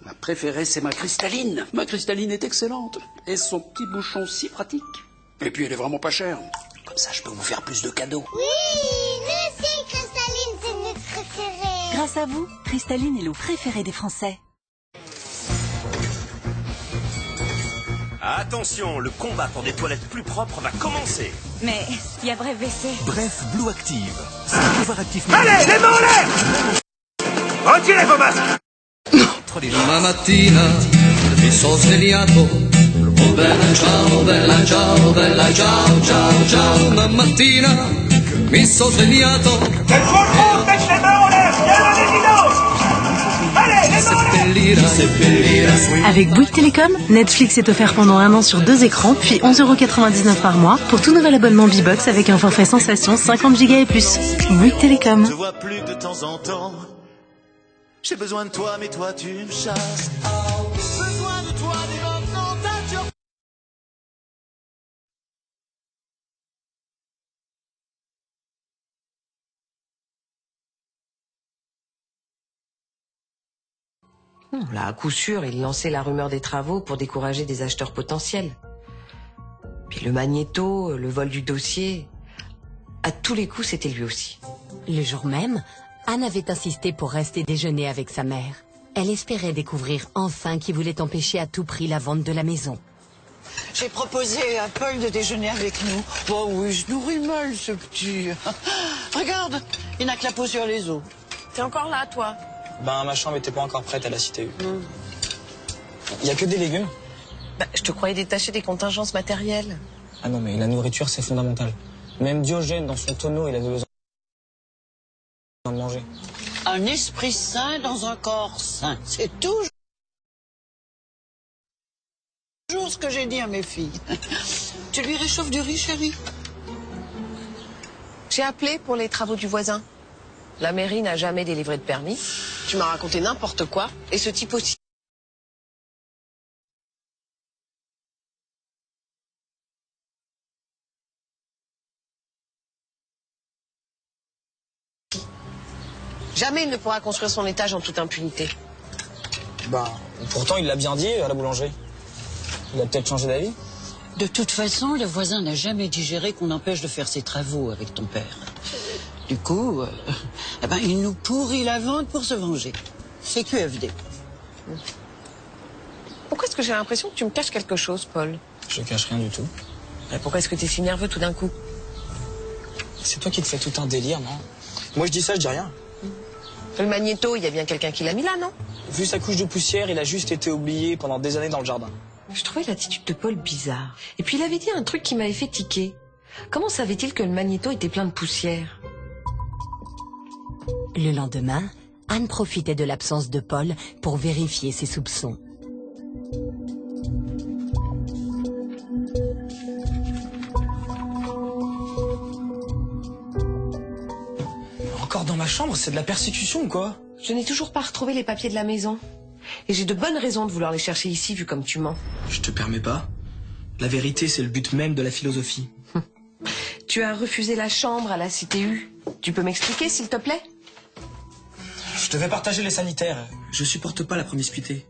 Ma préférée, c'est ma cristalline. Ma cristalline est excellente. Et son petit bouchon si pratique. Et puis, elle est vraiment pas chère. Comme ça, je peux vous faire plus de cadeaux. Oui, nous aussi, Cristalline, c'est notre préférée. Grâce à vous, Cristalline est l'eau préférée des Français. Attention, le combat pour des toilettes plus propres va commencer. Mais il y a Bref WC. Bref Blue Active. C'est un pouvoir actif. Allez, les mains en l'air! Retirez vos masques! Prima mattina mi sono svegliato, oh bella ciao, bella ciao, bella ciao, ciao, ciao. Una mattina mi sono svegliato. C'est trop gros, faites les mains en l'air! Il y a la évidence! Allez, les mains en l'air! Avec Bouygues Télécom, Netflix est offert pendant 1 an sur 2 écrans, puis 11,99 € par mois pour tout nouvel abonnement B-Box avec un forfait sensation 50 Go et plus. Bouygues Télécom. Je vois plus de temps en temps. J'ai besoin de toi, mais toi tu me chasses. Besoin de toi, mais maintenant t'as dur. Là, à coup sûr, il lançait la rumeur des travaux pour décourager des acheteurs potentiels. Puis le magnéto, le vol du dossier, à tous les coups, c'était lui aussi. Le jour même, Anne avait insisté pour rester déjeuner avec sa mère. Elle espérait découvrir enfin qui voulait empêcher à tout prix la vente de la maison. J'ai proposé à Paul de déjeuner avec nous. Oh oui, je nourris mal ce petit. Regarde, il n'a que la peau sur les os. T'es encore là, toi? Ben, ma chambre était pas encore prête à la cité. Il y a que des légumes? Je te croyais détaché des contingences matérielles. Ah non, mais la nourriture, c'est fondamental. Même Diogène, dans son tonneau, il avait besoin de manger. Un esprit sain dans un corps sain. C'est toujours ce que j'ai dit à mes filles. Tu lui réchauffes du riz, chérie? J'ai appelé pour les travaux du voisin. La mairie n'a jamais délivré de permis. Tu m'as raconté n'importe quoi, et ce type aussi. Jamais il ne pourra construire son étage en toute impunité. Ben, pourtant, il l'a bien dit à la boulangerie. Il a peut-être changé d'avis. De toute façon, le voisin n'a jamais digéré qu'on empêche de faire ses travaux avec ton père. Du coup, il nous pourrit la vente pour se venger. C'est QFD. Pourquoi est-ce que j'ai l'impression que tu me caches quelque chose, Paul? Je cache rien du tout. Et pourquoi est-ce que t'es si nerveux tout d'un coup? C'est toi qui te fais tout un délire, non? Moi je dis ça, je dis rien. Le magnéto, il y a bien quelqu'un qui l'a mis là, non? Vu sa couche de poussière, il a juste été oublié pendant des années dans le jardin. Je trouvais l'attitude de Paul bizarre. Et puis il avait dit un truc qui m'avait fait tiquer. Comment savait-il que le magnéto était plein de poussière? Le lendemain, Anne profitait de l'absence de Paul pour vérifier ses soupçons. Encore dans ma chambre, c'est de la persécution ou quoi? Je n'ai toujours pas retrouvé les papiers de la maison. Et j'ai de bonnes raisons de vouloir les chercher ici, vu comme tu mens. Je te permets pas. La vérité, c'est le but même de la philosophie. Tu as refusé la chambre à la CTU. Tu peux m'expliquer, s'il te plaît? Je devais partager les sanitaires. Je supporte pas la promiscuité.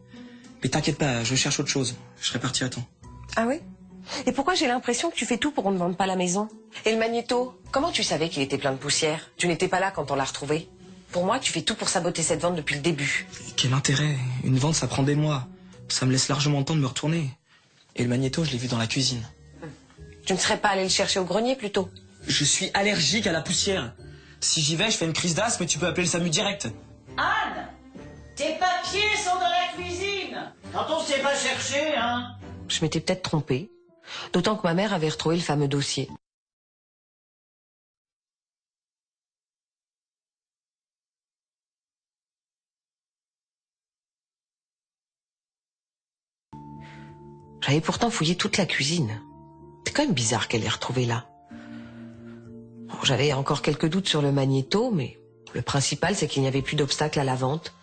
Mais t'inquiète pas, je cherche autre chose. Je serai parti à temps. Ah oui? Et pourquoi j'ai l'impression que tu fais tout pour qu'on ne vende pas la maison? Et le magnéto, comment tu savais qu'il était plein de poussière? Tu n'étais pas là quand on l'a retrouvé. Pour moi, tu fais tout pour saboter cette vente depuis le début. Quel intérêt? Une vente, ça prend des mois. Ça me laisse largement le temps de me retourner. Et le magnéto, je l'ai vu dans la cuisine. Tu ne serais pas allé le chercher au grenier, plutôt? Je suis allergique à la poussière. Si j'y vais, je fais une crise d'asthme et tu peux appeler le SAMU direct. Anne, tes papiers sont dans la cuisine. Quand on sait pas chercher, hein. Je m'étais peut-être trompée. D'autant que ma mère avait retrouvé le fameux dossier. J'avais pourtant fouillé toute la cuisine. C'est quand même bizarre qu'elle l'ait retrouvée là. Bon, j'avais encore quelques doutes sur le magnéto, mais le principal, c'est qu'il n'y avait plus d'obstacle à la vente.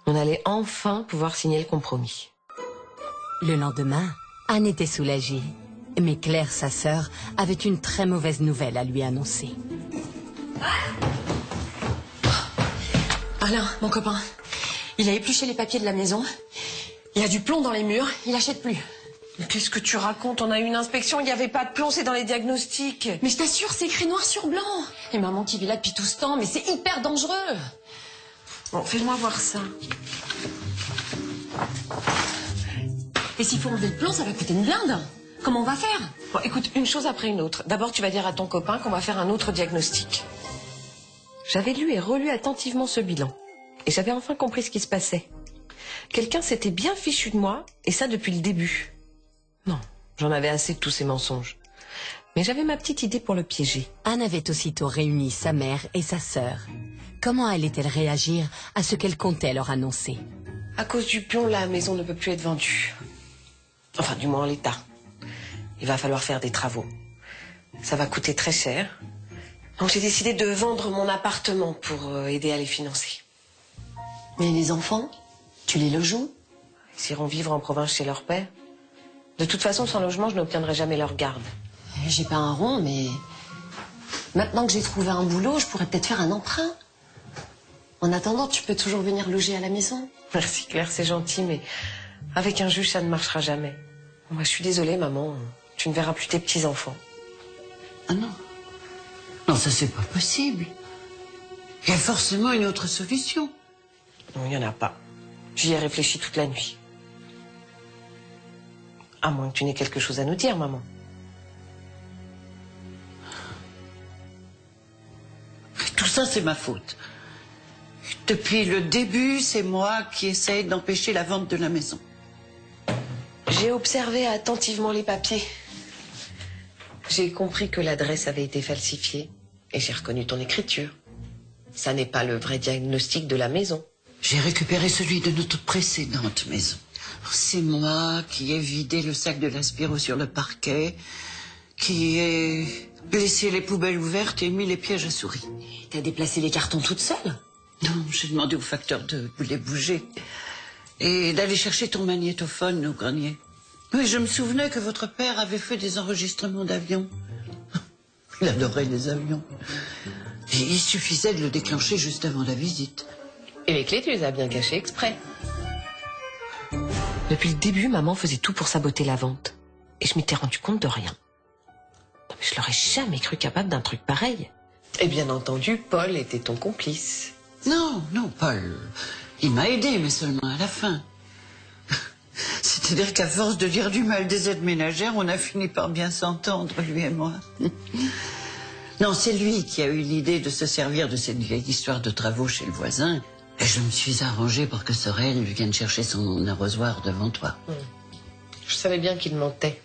On allait enfin pouvoir signer le compromis. Le lendemain, Anne était soulagée. Mais Claire, sa sœur, avait une très mauvaise nouvelle à lui annoncer. Alain, mon copain, il a épluché les papiers de la maison. Il y a du plomb dans les murs, il achète plus. Mais qu'est-ce que tu racontes? On a eu une inspection, il n'y avait pas de plomb, c'est dans les diagnostics. Mais je t'assure, c'est écrit noir sur blanc. Et maman qui vit là depuis tout ce temps, mais c'est hyper dangereux. Bon, fais-moi voir ça. Et s'il faut enlever le plomb, ça va coûter une blinde. Comment on va faire? Bon, écoute, une chose après une autre. D'abord, tu vas dire à ton copain qu'on va faire un autre diagnostic. J'avais lu et relu attentivement ce bilan. Et j'avais enfin compris ce qui se passait. Quelqu'un s'était bien fichu de moi, et ça depuis le début. Non, j'en avais assez de tous ces mensonges. Mais j'avais ma petite idée pour le piéger. Anne avait aussitôt réuni sa mère et sa sœur. Comment allait-elle réagir à ce qu'elle comptait leur annoncer? À cause du plomb, la maison ne peut plus être vendue. Enfin, du moins en l'état. Il va falloir faire des travaux. Ça va coûter très cher. Donc j'ai décidé de vendre mon appartement pour aider à les financer. Mais les enfants, tu les loges où? Ils iront vivre en province chez leur père. De toute façon, sans logement, je n'obtiendrai jamais leur garde. J'ai pas un rond, mais maintenant que j'ai trouvé un boulot, je pourrais peut-être faire un emprunt. En attendant, tu peux toujours venir loger à la maison. Merci Claire, c'est gentil, mais avec un juge, ça ne marchera jamais. Moi, je suis désolée, maman. Tu ne verras plus tes petits-enfants. Ah non. Non, ça c'est pas possible. Il y a forcément une autre solution. Non, il n'y en a pas. J'y ai réfléchi toute la nuit. À moins que tu n'aies quelque chose à nous dire, maman. Tout ça, c'est ma faute. Depuis le début, c'est moi qui essaye d'empêcher la vente de la maison. J'ai observé attentivement les papiers. J'ai compris que l'adresse avait été falsifiée. Et j'ai reconnu ton écriture. Ça n'est pas le vrai diagnostic de la maison. J'ai récupéré celui de notre précédente maison. C'est moi qui ai vidé le sac de l'Aspiro sur le parquet, qui ai laissé les poubelles ouvertes et mis les pièges à souris. T'as déplacé les cartons toute seule? Non, j'ai demandé au facteur de les bouger et d'aller chercher ton magnétophone au grenier. Oui, je me souvenais que votre père avait fait des enregistrements d'avions. Il adorait les avions. Et il suffisait de le déclencher juste avant la visite. Et les clés, tu les as bien cachées exprès. Depuis le début, maman faisait tout pour saboter la vente. Et je m'étais rendu compte de rien. Non, mais je l'aurais jamais cru capable d'un truc pareil. Et bien entendu, Paul était ton complice. Non, Paul. Il m'a aidé, mais seulement à la fin. C'est-à-dire qu'à force de dire du mal des aides ménagères, on a fini par bien s'entendre, lui et moi. Non, c'est lui qui a eu l'idée de se servir de cette vieille histoire de travaux chez le voisin. Et je me suis arrangée pour que Sorel vienne chercher son arrosoir devant toi. Je savais bien qu'il mentait.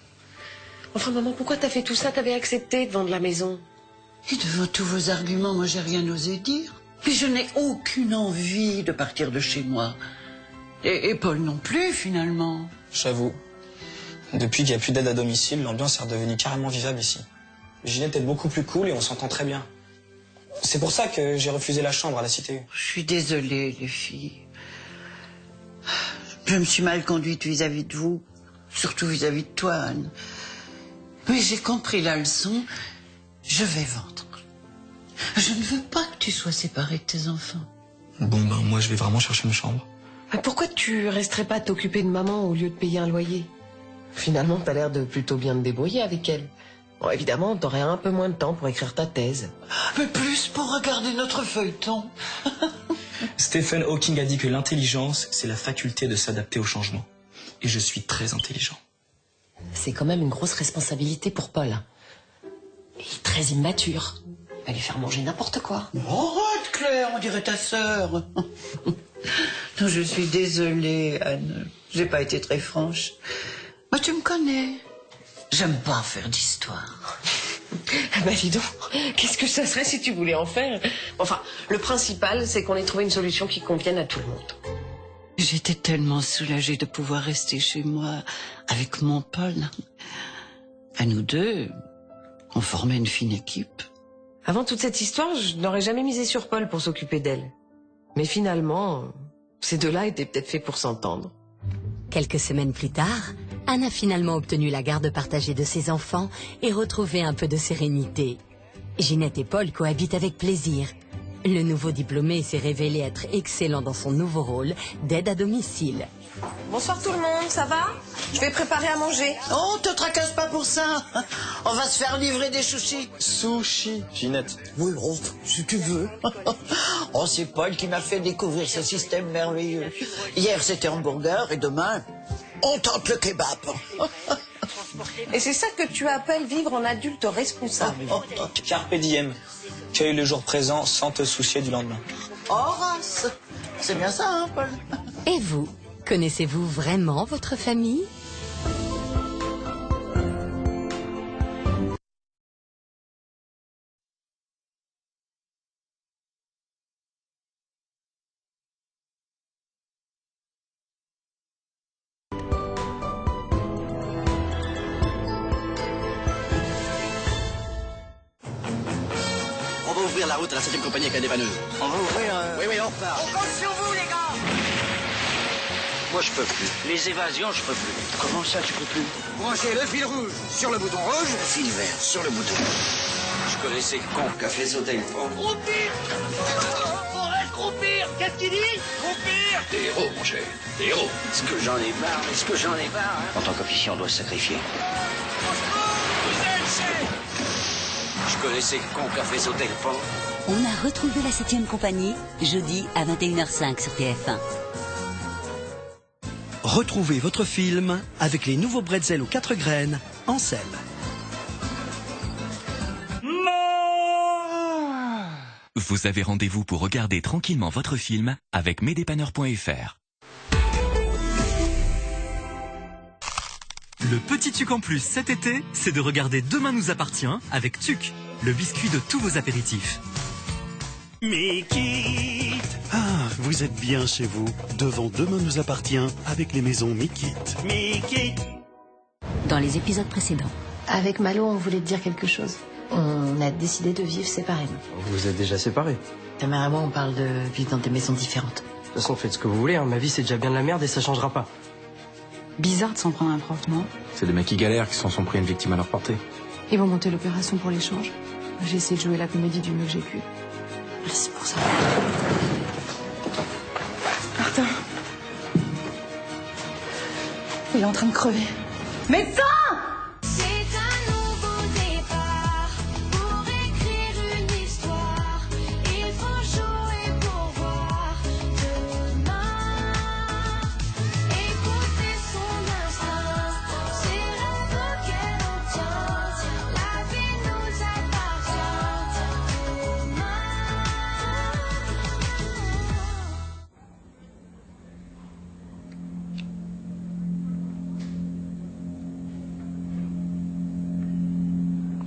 Enfin, maman, pourquoi t'as fait tout ça? T'avais accepté de vendre la maison. Et devant tous vos arguments, moi, j'ai rien osé dire. Puis je n'ai aucune envie de partir de chez moi. Et Paul non plus, finalement. J'avoue. Depuis qu'il n'y a plus d'aide à domicile, l'ambiance est redevenue carrément vivable ici. Ginette est beaucoup plus cool et on s'entend très bien. C'est pour ça que j'ai refusé la chambre à la Cité U. Je suis désolée, les filles. Je me suis mal conduite vis-à-vis de vous. Surtout vis-à-vis de toi, Anne. Mais j'ai compris la leçon. Je vais vendre. Je ne veux pas que tu sois séparée de tes enfants. Bon, moi, je vais vraiment chercher une chambre. Mais pourquoi tu resterais pas à t'occuper de maman au lieu de payer un loyer? Finalement, t'as l'air de plutôt bien te débrouiller avec elle. Bon, évidemment, t'aurais un peu moins de temps pour écrire ta thèse. Mais plus pour regarder notre feuilleton. Stephen Hawking a dit que l'intelligence, c'est la faculté de s'adapter au changement. Et je suis très intelligent. C'est quand même une grosse responsabilité pour Paul. Il est très immature. Il va lui faire manger n'importe quoi. Arrête, Claire, on dirait ta sœur. Non, je suis désolée, Anne. J'ai pas été très franche. Mais tu me connais. J'aime pas faire d'histoire. Bah dis donc, qu'est-ce que ça serait si tu voulais en faire? Enfin, le principal, c'est qu'on ait trouvé une solution qui convienne à tout le monde. J'étais tellement soulagée de pouvoir rester chez moi avec mon Paul. À nous deux, on formait une fine équipe. Avant toute cette histoire, je n'aurais jamais misé sur Paul pour s'occuper d'elle. Mais finalement, ces deux-là étaient peut-être faits pour s'entendre. Quelques semaines plus tard, Anne a finalement obtenu la garde partagée de ses enfants et retrouvé un peu de sérénité. Ginette et Paul cohabitent avec plaisir. Le nouveau diplômé s'est révélé être excellent dans son nouveau rôle d'aide à domicile. Bonsoir tout le monde, ça va? Je vais préparer à manger. Oh, te tracasse pas pour ça. On va se faire livrer des sushis. Sushi, Ginette. Oui, oh, si tu veux. Oh, c'est Paul qui m'a fait découvrir ce système merveilleux. Hier, c'était hamburger et demain, on tente le kebab. Et c'est ça que tu appelles vivre en adulte responsable. Carpe diem. Cueille le jour présent sans te soucier du lendemain. Horace, c'est bien ça, hein, Paul? Et vous, connaissez-vous vraiment votre famille ? On va ouvrir la route à la 7e compagnie avec la dépanneuse. On va ouvrir... Oui, on repart. On compte sur vous, les gars. Moi, je peux plus. Les évasions, je peux plus. Comment ça, tu peux plus? Branchez le fil rouge sur le bouton rouge, le fil vert sur le bouton. Je connais ces cons qui a fait sauter le pont. Croupir. Forest, croupir. Qu'est-ce qu'il dit? Croupir. Des héros, mon cher. Des héros. Est-ce que j'en ai marre? Est-ce que j'en ai marre, hein? En tant qu'officier, on doit se sacrifier. Je connais ces cons qui a fait sauter le pont. On a retrouvé la 7e compagnie, jeudi à 21h05 sur TF1. Retrouvez votre film avec les nouveaux bretzels aux 4 graines en selle. Vous avez rendez-vous pour regarder tranquillement votre film avec mesdépanneurs.fr. Le petit TUC en plus cet été, c'est de regarder Demain nous appartient avec TUC, le biscuit de tous vos apéritifs. Mikit. Ah, vous êtes bien chez vous, devant Demain nous appartient avec les maisons Mikit. Mikit. Dans les épisodes précédents. Avec Malo, on voulait te dire quelque chose. On a décidé de vivre séparément. Vous êtes déjà séparés. Ta mère et moi, on parle de vivre dans des maisons différentes. De toute façon, faites ce que vous voulez, hein. Ma vie c'est déjà bien de la merde et ça changera pas. Bizarre de s'en prendre un prof, non? C'est des mecs qui galèrent, qui s'en sont pris une victime à leur portée. Ils vont monter l'opération pour l'échange. J'ai essayé de jouer la comédie du mieux que j'ai pu. Merci pour ça. Martin. Il est en train de crever. Médecin! C'est un nouveau départ pour écrire une histoire. Il faut jouer pour voir demain. Écouter son instinct, c'est rêves qu'elle obtient. La vie nous appartient demain.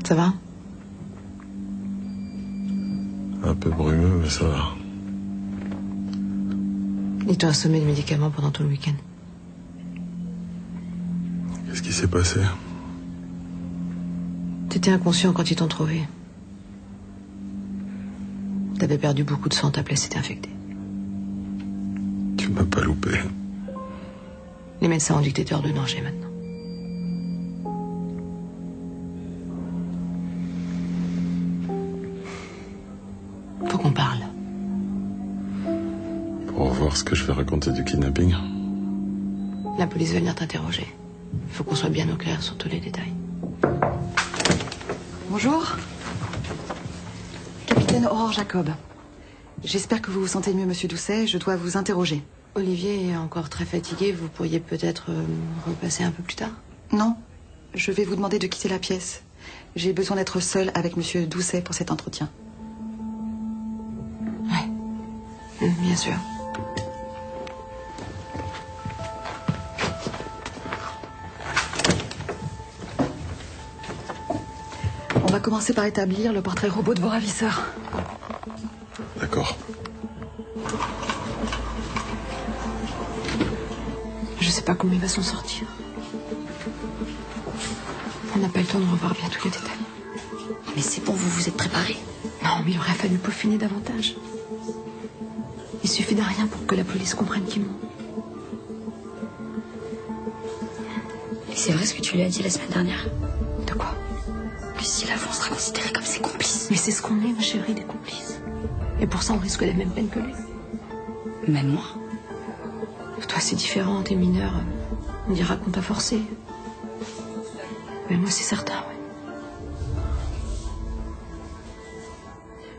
Ça va? Un peu brumeux, mais ça va. Ils t'ont assommé de médicaments pendant tout le week-end. Qu'est-ce qui s'est passé? T'étais inconscient quand ils t'ont trouvé. T'avais perdu beaucoup de sang, ta plaie s'était infectée. Tu m'as pas loupé. Les médecins ont dit que t'étais hors de danger maintenant. Faut qu'on parle. Pour voir ce que je vais raconter du kidnapping. La police va venir t'interroger. Il faut qu'on soit bien au clair sur tous les détails. Bonjour. Capitaine Aurore Jacob. J'espère que vous vous sentez mieux, monsieur Doucet. Je dois vous interroger. Olivier est encore très fatigué. Vous pourriez peut-être repasser un peu plus tard? Non. Je vais vous demander de quitter la pièce. J'ai besoin d'être seule avec monsieur Doucet pour cet entretien. Bien sûr. On va commencer par établir le portrait robot de vos ravisseurs. D'accord. Je sais pas comment il va s'en sortir. On n'a pas le temps de revoir bien tous les détails. Mais c'est bon, vous vous êtes préparés. Non, mais il aurait fallu peaufiner davantage. Il suffit de rien pour que la police comprenne qui ment. Et c'est vrai ce que tu lui as dit la semaine dernière? De quoi? Que s'il avoue, on sera considérés comme ses complices. Mais c'est ce qu'on est, ma chérie, des complices. Et pour ça, on risque la même peine que lui. Même moi. Toi, c'est différent, t'es mineur. On dira qu'on t'a forcé. Mais moi, c'est certain, ouais.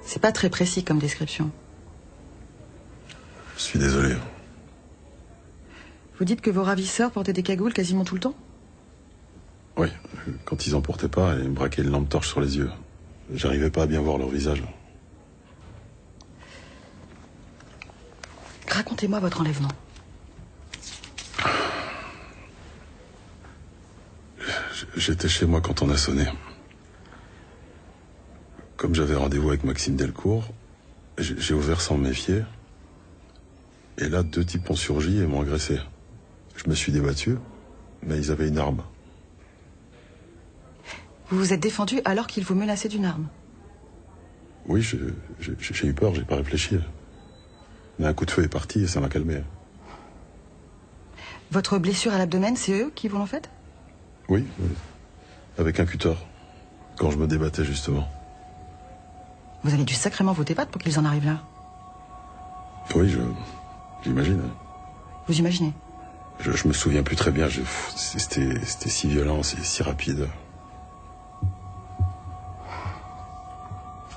C'est pas très précis comme description. Je suis désolé. Vous dites que vos ravisseurs portaient des cagoules quasiment tout le temps? Oui, quand ils en portaient pas, ils me braquaient une lampe torche sur les yeux. J'arrivais pas à bien voir leur visage. Racontez-moi votre enlèvement. J'étais chez moi quand on a sonné. Comme j'avais rendez-vous avec Maxime Delcourt, j'ai ouvert sans me méfier. Et là, 2 types ont surgi et m'ont agressé. Je me suis débattu, mais ils avaient une arme. Vous vous êtes défendu alors qu'ils vous menaçaient d'une arme? Oui, j'ai eu peur, j'ai pas réfléchi. Mais un coup de feu est parti et ça m'a calmé. Votre blessure à l'abdomen, c'est eux qui vous l'ont faite? Oui, oui. Avec un cutter. Quand je me débattais, justement. Vous avez dû sacrément vous débattre pour qu'ils en arrivent là. Oui, j'imagine. Vous imaginez? Je me souviens plus très bien. C'était si violent, si rapide.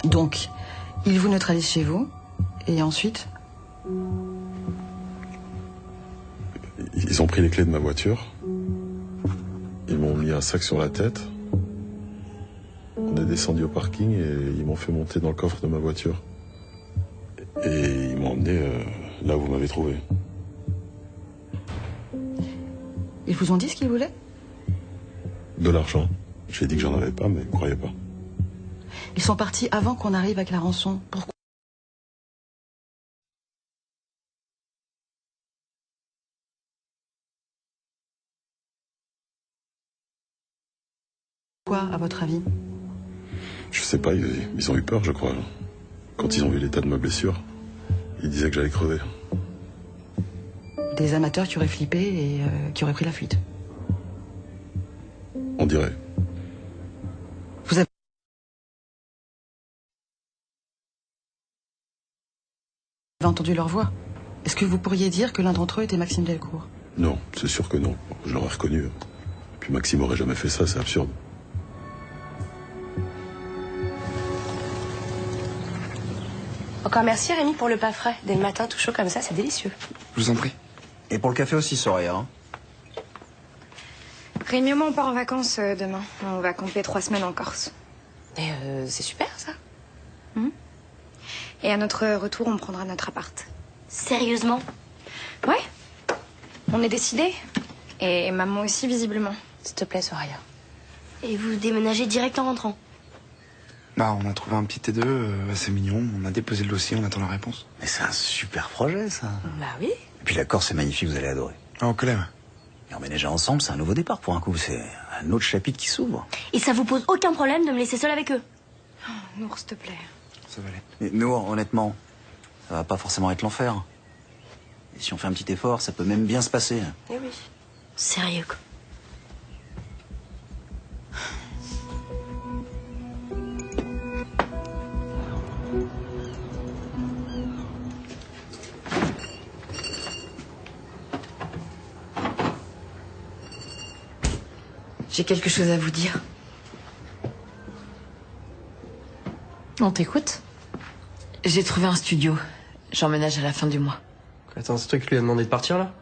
Donc, ils vous neutralisent chez vous, et ensuite? Ils ont pris les clés de ma voiture. Ils m'ont mis un sac sur la tête. On est descendu au parking et ils m'ont fait monter dans le coffre de ma voiture. Et ils m'ont emmené là où vous m'avez trouvé. Ils vous ont dit ce qu'ils voulaient? De l'argent. J'ai dit que j'en avais pas, mais ils ne croyaient pas. Ils sont partis avant qu'on arrive avec la rançon. Pourquoi? Pourquoi, à votre avis? Je sais pas, ils ont eu peur, je crois. Quand ils ont vu l'état de ma blessure, ils disaient que j'allais crever. Des amateurs qui auraient flippé et qui auraient pris la fuite. On dirait. Vous avez entendu leur voix. Est-ce que vous pourriez dire que l'un d'entre eux était Maxime Delcourt? Non, c'est sûr que non. Je l'aurais reconnu. Puis Maxime aurait jamais fait ça, c'est absurde. Encore merci Rémi pour le pain frais. Dès le matin, tout chaud comme ça, c'est délicieux. Je vous en prie. Et pour le café aussi, Soraya. Hein. Rémi et moi, on part en vacances demain. On va camper 3 semaines en Corse. Mais c'est super ça. Et à notre retour, on prendra notre appart. Sérieusement? Ouais. On est décidés. Et maman aussi, visiblement. S'il te plaît, Soraya. Et vous déménagez direct en rentrant? Bah, on a trouvé un petit T2 assez mignon. On a déposé le dossier, on attend la réponse. Mais c'est un super projet, ça. Bah oui. Et puis la Corse, c'est magnifique, vous allez adorer. Ah, au Colère. Et emménager ensemble, c'est un nouveau départ pour un coup. C'est un autre chapitre qui s'ouvre. Et ça vous pose aucun problème de me laisser seule avec eux? Oh, Nour, s'il te plaît. Ça va aller. Mais Nour, honnêtement, ça va pas forcément être l'enfer. Et si on fait un petit effort, ça peut même bien se passer. Eh oui. Sérieux, quoi. J'ai quelque chose à vous dire. On t'écoute? J'ai trouvé un studio. J'emménage à la fin du mois. Attends, c'est toi qui lui as demandé de partir, là?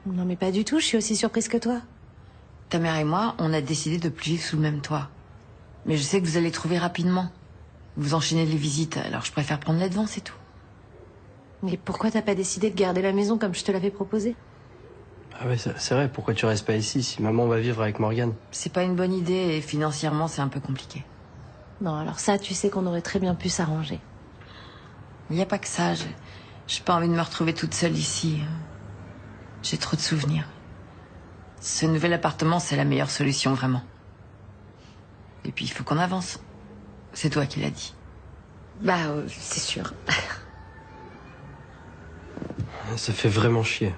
Non, mais pas du tout, je suis aussi surprise que toi. Ta mère et moi, on a décidé de plus vivre sous le même toit. Mais je sais que vous allez trouver rapidement. Vous enchaînez les visites, alors je préfère prendre les devants, c'est tout. Mais pourquoi t'as pas décidé de garder la maison comme je te l'avais proposé? Ah ouais, c'est vrai, pourquoi tu restes pas ici si maman va vivre avec Morgane? C'est pas une bonne idée et financièrement, c'est un peu compliqué. Non, alors ça, tu sais qu'on aurait très bien pu s'arranger. Il n'y a pas que ça, j'ai pas envie de me retrouver toute seule ici. J'ai trop de souvenirs. Ce nouvel appartement, c'est la meilleure solution, vraiment. Et puis, il faut qu'on avance. C'est toi qui l'as dit. Bah, c'est sûr. Ça fait vraiment chier.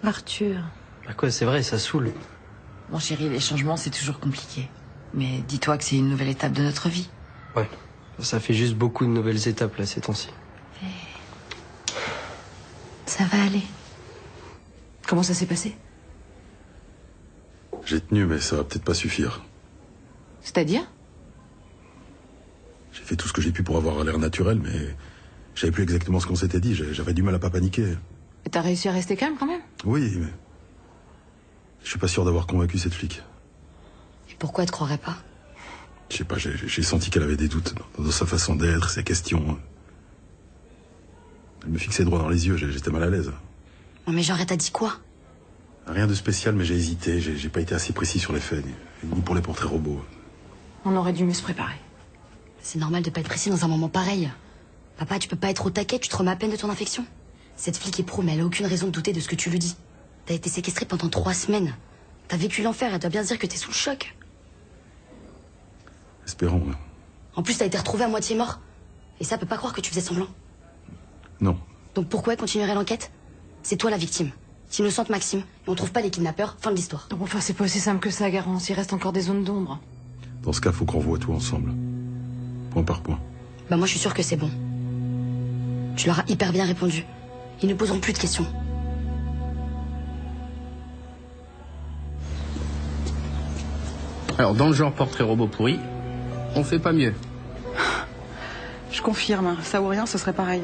Arthur. Bah quoi, c'est vrai, ça saoule. Mon chéri, les changements, c'est toujours compliqué. Mais dis-toi que c'est une nouvelle étape de notre vie. Ouais, ça fait juste beaucoup de nouvelles étapes, là, ces temps-ci. Ça va aller. Comment ça s'est passé? J'ai tenu, mais ça va peut-être pas suffire. C'est-à-dire? J'ai fait tout ce que j'ai pu pour avoir l'air naturel, mais je savais plus exactement ce qu'on s'était dit. J'avais du mal à pas paniquer. Et t'as réussi à rester calme quand même? Oui, mais je suis pas sûr d'avoir convaincu cette flic. Et pourquoi elle te croirait pas? Je sais pas, j'ai senti qu'elle avait des doutes dans sa façon d'être, ses questions. Elle me fixait droit dans les yeux, j'étais mal à l'aise. Non mais genre, elle t'a dit quoi? Rien de spécial, mais j'ai hésité. J'ai pas été assez précis sur les faits, ni pour les portraits robots. On aurait dû mieux se préparer. C'est normal de pas être précis dans un moment pareil. Papa, tu peux pas être au taquet, tu te remets à peine de ton infection. Cette flic est pro, mais elle a aucune raison de douter de ce que tu lui dis. T'as été séquestré pendant 3 semaines. T'as vécu l'enfer, elle doit bien se dire que t'es sous le choc. Espérons. En plus, t'as été retrouvé à moitié mort. Et ça peut pas croire que tu faisais semblant. Non. Donc pourquoi elle continuerait l'enquête? C'est toi la victime. T'innocentes Maxime, et on trouve pas les kidnappeurs, fin de l'histoire. Bon, enfin, c'est pas aussi simple que ça, Garance. Il reste encore des zones d'ombre. Dans ce cas, faut qu'on revoie tout ensemble. Point par point. Bah moi, je suis sûre que c'est bon. Tu leur as hyper bien répondu. Ils ne poseront plus de questions. Alors, dans le genre portrait robot pourri, on fait pas mieux. Je confirme, ça ou rien, ce serait pareil.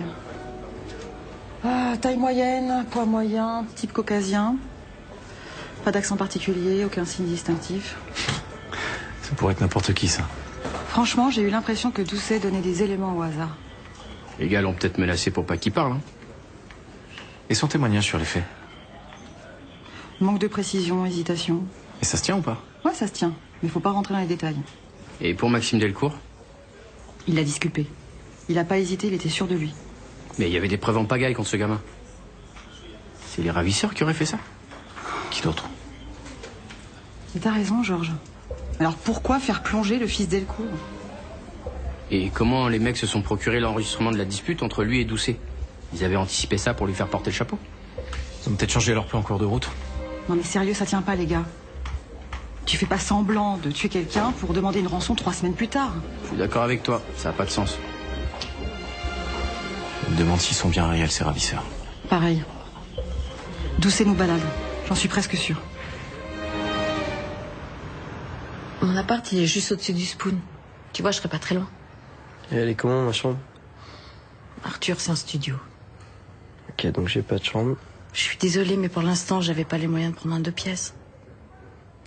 Ah, taille moyenne, poids moyen, type caucasien. Pas d'accent particulier, aucun signe distinctif. Ça pourrait être n'importe qui, ça. Franchement, j'ai eu l'impression que Doucet donnait des éléments au hasard. Les gars l'ont peut-être menacé pour pas qu'il parle. Hein. Et son témoignage sur les faits? Manque de précision, hésitation. Et ça se tient ou pas? Ouais, ça se tient, mais faut pas rentrer dans les détails. Et pour Maxime Delcourt? Il l'a disculpé. Il a pas hésité, il était sûr de lui. Mais il y avait des preuves en pagaille contre ce gamin. C'est les ravisseurs qui auraient fait ça? Qui d'autre? Et t'as raison, Georges. Alors pourquoi faire plonger le fils Delcourt? Et comment les mecs se sont procurés l'enregistrement de la dispute entre lui et Doucet? Ils avaient anticipé ça pour lui faire porter le chapeau? Ils ont peut-être changé leur plan en cours de route. Non mais sérieux, ça tient pas, les gars. Tu fais pas semblant de tuer quelqu'un pour demander une rançon 3 semaines plus tard. Je suis d'accord avec toi, ça a pas de sens. Je me demande s'ils sont bien réels, ces ravisseurs. Pareil. Doucet nous balade. J'en suis presque sûre. Mon appart, il est juste au-dessus du Spoon. Tu vois, je serais pas très loin. Et elle est comment, ma chambre? Arthur, c'est un studio. Ok, donc j'ai pas de chambre. Je suis désolée, mais pour l'instant, j'avais pas les moyens de prendre un 2 pièces.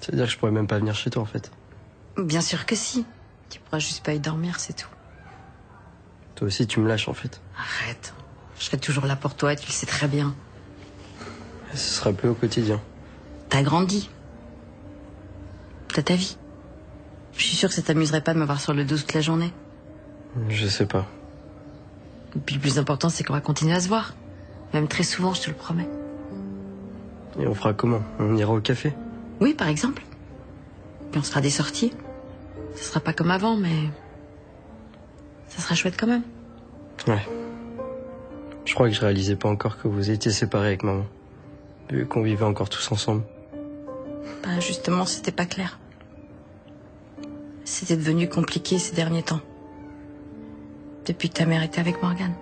C'est-à-dire que je pourrais même pas venir chez toi, en fait. Bien sûr que si. Tu pourras juste pas y dormir, c'est tout. Toi aussi, tu me lâches, en fait. Arrête. Je serai toujours là pour toi, tu le sais très bien. Et ce sera plus au quotidien. T'as grandi. T'as ta vie. Je suis sûre que ça t'amuserait pas de m'avoir sur le dos toute la journée. Je sais pas. Et puis le plus important, c'est qu'on va continuer à se voir. Même très souvent, je te le promets. Et on fera comment? On ira au café? Oui, par exemple. Puis on se fera des sorties. Ce sera pas comme avant, mais... ça sera chouette quand même. Ouais. Je crois que je réalisais pas encore que vous étiez séparés avec maman. Vu qu'on vivait encore tous ensemble. Bah justement, c'était pas clair. C'était devenu compliqué ces derniers temps. Depuis que ta mère était avec Morgane.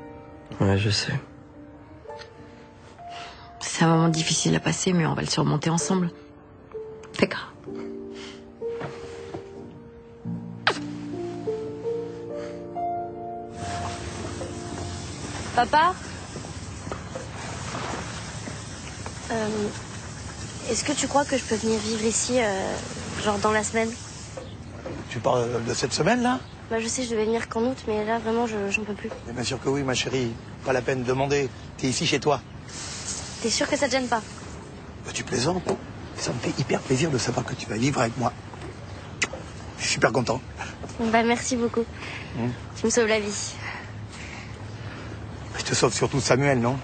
Ouais, je sais. C'est un moment difficile à passer, mais on va le surmonter ensemble. D'accord. Papa, est-ce que tu crois que je peux venir vivre ici, genre dans la semaine? Tu parles de cette semaine-là? Bah je sais, je devais venir qu'en août, mais là vraiment j'en peux plus. Bien sûr que oui, ma chérie. Pas la peine de demander. T'es ici chez toi. T'es sûr que ça te gêne pas? Bah, tu plaisantes. Ça me fait hyper plaisir de savoir que tu vas vivre avec moi. Je suis super content. Bah merci beaucoup. Tu me sauves la vie. Je te sauve surtout Samuel, non?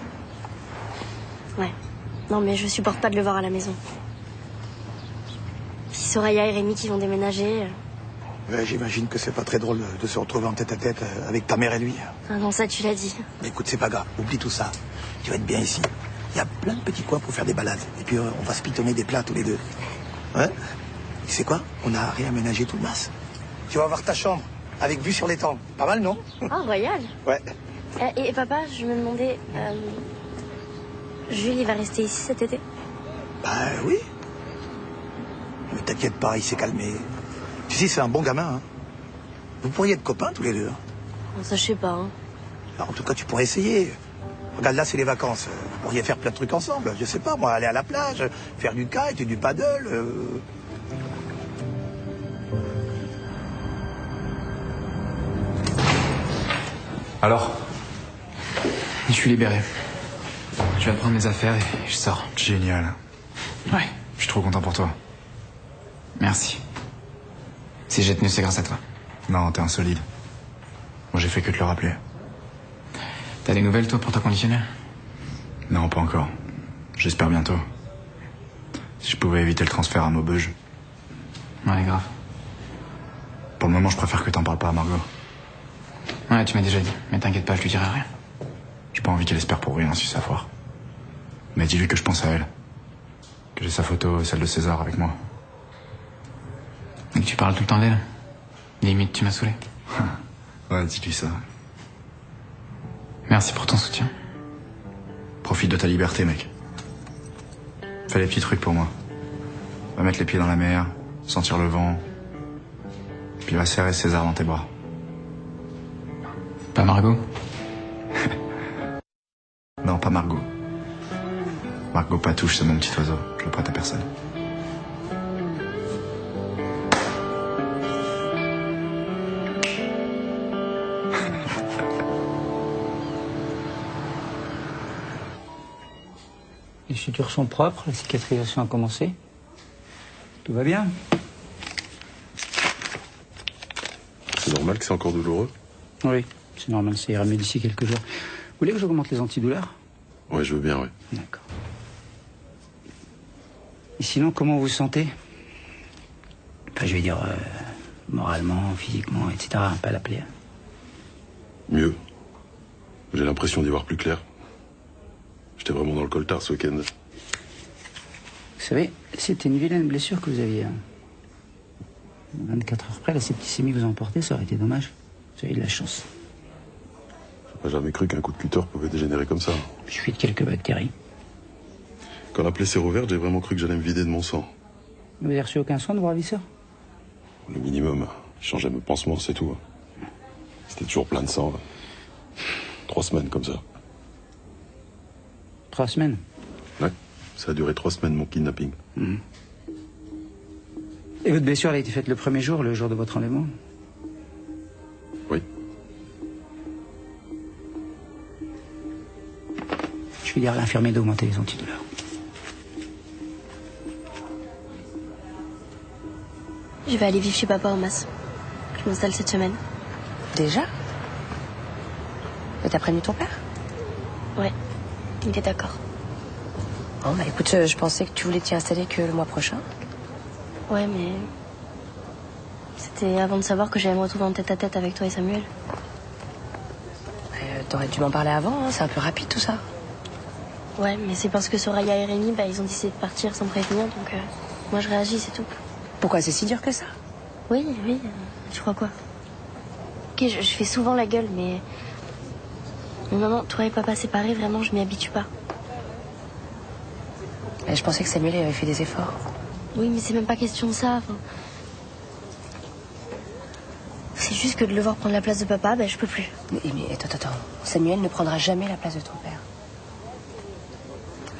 Ouais. Non mais je supporte pas de le voir à la maison. Puis Soraya et Rémi qui vont déménager. Ouais, j'imagine que c'est pas très drôle de se retrouver en tête-à-tête avec ta mère et lui. Ah non, ça tu l'as dit. Mais écoute, c'est pas grave. Oublie tout ça. Tu vas être bien ici. Il y a plein de petits coins pour faire des balades. Et puis on va se pitonner des plats tous les deux. Ouais? Tu sais quoi? On a réaménagé tout le mas. Tu vas avoir ta chambre avec vue sur l'étang. Pas mal, non? Ah, royal. Ouais. Et papa, je me demandais... Jules, il va rester ici cet été? Bah oui. Mais t'inquiète pas, il s'est calmé. Tu sais, c'est un bon gamin, hein. Vous pourriez être copains tous les deux. Bon, ça, je sais pas, hein. En tout cas, tu pourrais essayer. Regarde, là, c'est les vacances. Vous pourriez faire plein de trucs ensemble. Je sais pas, moi, aller à la plage, faire du kite, du paddle. Alors? Je suis libéré. Je vais prendre mes affaires et je sors. Génial. Ouais. Je suis trop content pour toi. Merci. Si j'ai tenu, c'est grâce à toi. Non, t'es insolide. Moi, j'ai fait que te le rappeler. T'as des nouvelles, toi, pour ta conditionnelle? Non, pas encore. J'espère bientôt. Si je pouvais éviter le transfert à Maubeuge. Ouais, grave. Pour le moment, je préfère que t'en parles pas à Margot. Ouais, tu m'as déjà dit. Mais t'inquiète pas, je lui dirai rien. J'ai pas envie qu'elle espère pour rien si ça foire. Mais dis-lui que je pense à elle. Que j'ai sa photo et celle de César avec moi. Et que tu parles tout le temps d'elle. Limite, tu m'as saoulé. Ouais, dis-lui ça. Merci pour ton soutien. Profite de ta liberté, mec. Fais les petits trucs pour moi. Va mettre les pieds dans la mer, sentir le vent. Puis va serrer César dans tes bras. Pas Margot? Non, pas Margot. Margot Patouche, c'est mon petit oiseau. Je le prête à personne. Les sutures sont propres, la cicatrisation a commencé. Tout va bien. C'est normal que c'est encore douloureux? Oui, c'est normal, ça ira mieux d'ici quelques jours. Vous voulez que j'augmente les antidouleurs? Ouais, je veux bien, oui. D'accord. Et sinon, comment vous vous sentez? Enfin, je vais dire, moralement, physiquement, etc. Pas l'appeler. Mieux. J'ai l'impression d'y voir plus clair. J'étais vraiment dans le coltard ce week-end. Vous savez, c'était une vilaine blessure que vous aviez. 24 heures près, la septicémie vous a emporté, ça aurait été dommage. Vous avez eu de la chance. J'ai jamais cru qu'un coup de cutter pouvait dégénérer comme ça. Je suis de quelques bactéries. Quand la plaie s'est rouverte, j'ai vraiment cru que j'allais me vider de mon sang. Vous n'avez reçu aucun soin de vos ravisseurs? Le minimum. Je changeais mes pansements, c'est tout. C'était toujours plein de sang. 3 semaines comme ça. 3 semaines? Ouais. Ça a duré 3 semaines, mon kidnapping. Mmh. Et votre blessure, elle a été faite le premier jour, le jour de votre enlèvement? Oui. Je vais dire à l'infirmier d'augmenter les antidouleurs. Je vais aller vivre chez papa au Mas. Je m'installe cette semaine. Déjà? Et t'as prévenu ton père? Ouais, il est d'accord. Oh, bah écoute, je pensais que tu voulais t'y installer que le mois prochain. Ouais, mais... C'était avant de savoir que j'allais me retrouver en tête-à-tête avec toi et Samuel. T'aurais dû m'en parler avant, hein, c'est un peu rapide tout ça. Ouais, mais c'est parce que Soraya et Rémi, ils ont décidé de partir sans prévenir, donc moi je réagis, c'est tout. Pourquoi c'est si dur que ça? Oui, tu crois quoi? Ok, je fais souvent la gueule, mais... Mais maman, toi et papa séparés, vraiment, je m'y habitue pas. Et je pensais que Samuel avait fait des efforts. Oui, mais c'est même pas question de ça. Enfin... C'est juste que de le voir prendre la place de papa, je peux plus. Mais attends. Samuel ne prendra jamais la place de ton père.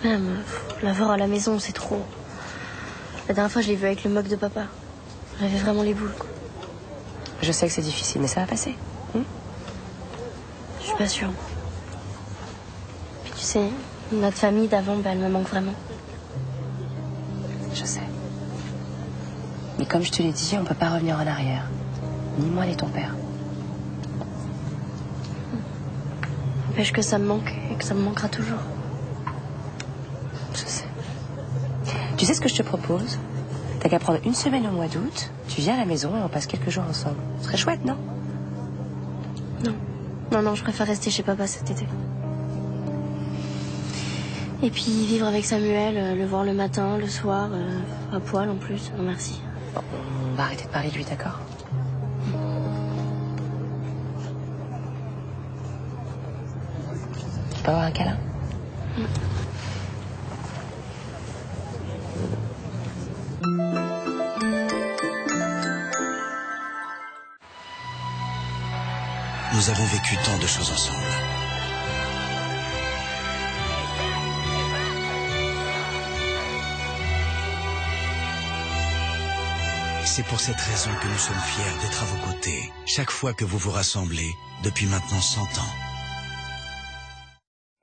Même, la voir à la maison, c'est trop. La dernière fois, je l'ai vu avec le moque de papa. J'avais vraiment les boules, quoi. Je sais que c'est difficile, mais ça va passer. Je suis pas sûre. Puis tu sais, notre famille d'avant, elle me manque vraiment. Je sais. Mais comme je te l'ai dit, on peut pas revenir en arrière. Ni moi, ni ton père. N'empêche que ça me manque et que ça me manquera toujours. Je sais. Tu sais ce que je te propose? T'as qu'à prendre une semaine au mois d'août, tu viens à la maison et on passe quelques jours ensemble. Ce serait chouette, non? Non, je préfère rester chez papa cet été. Et puis vivre avec Samuel, le voir le matin, le soir, à poil en plus. Non, merci. Bon, on va arrêter de parler de lui, d'accord? Je peux avoir un câlin? Nous avons vécu tant de choses ensemble. C'est pour cette raison que nous sommes fiers d'être à vos côtés chaque fois que vous vous rassemblez depuis maintenant 100 ans.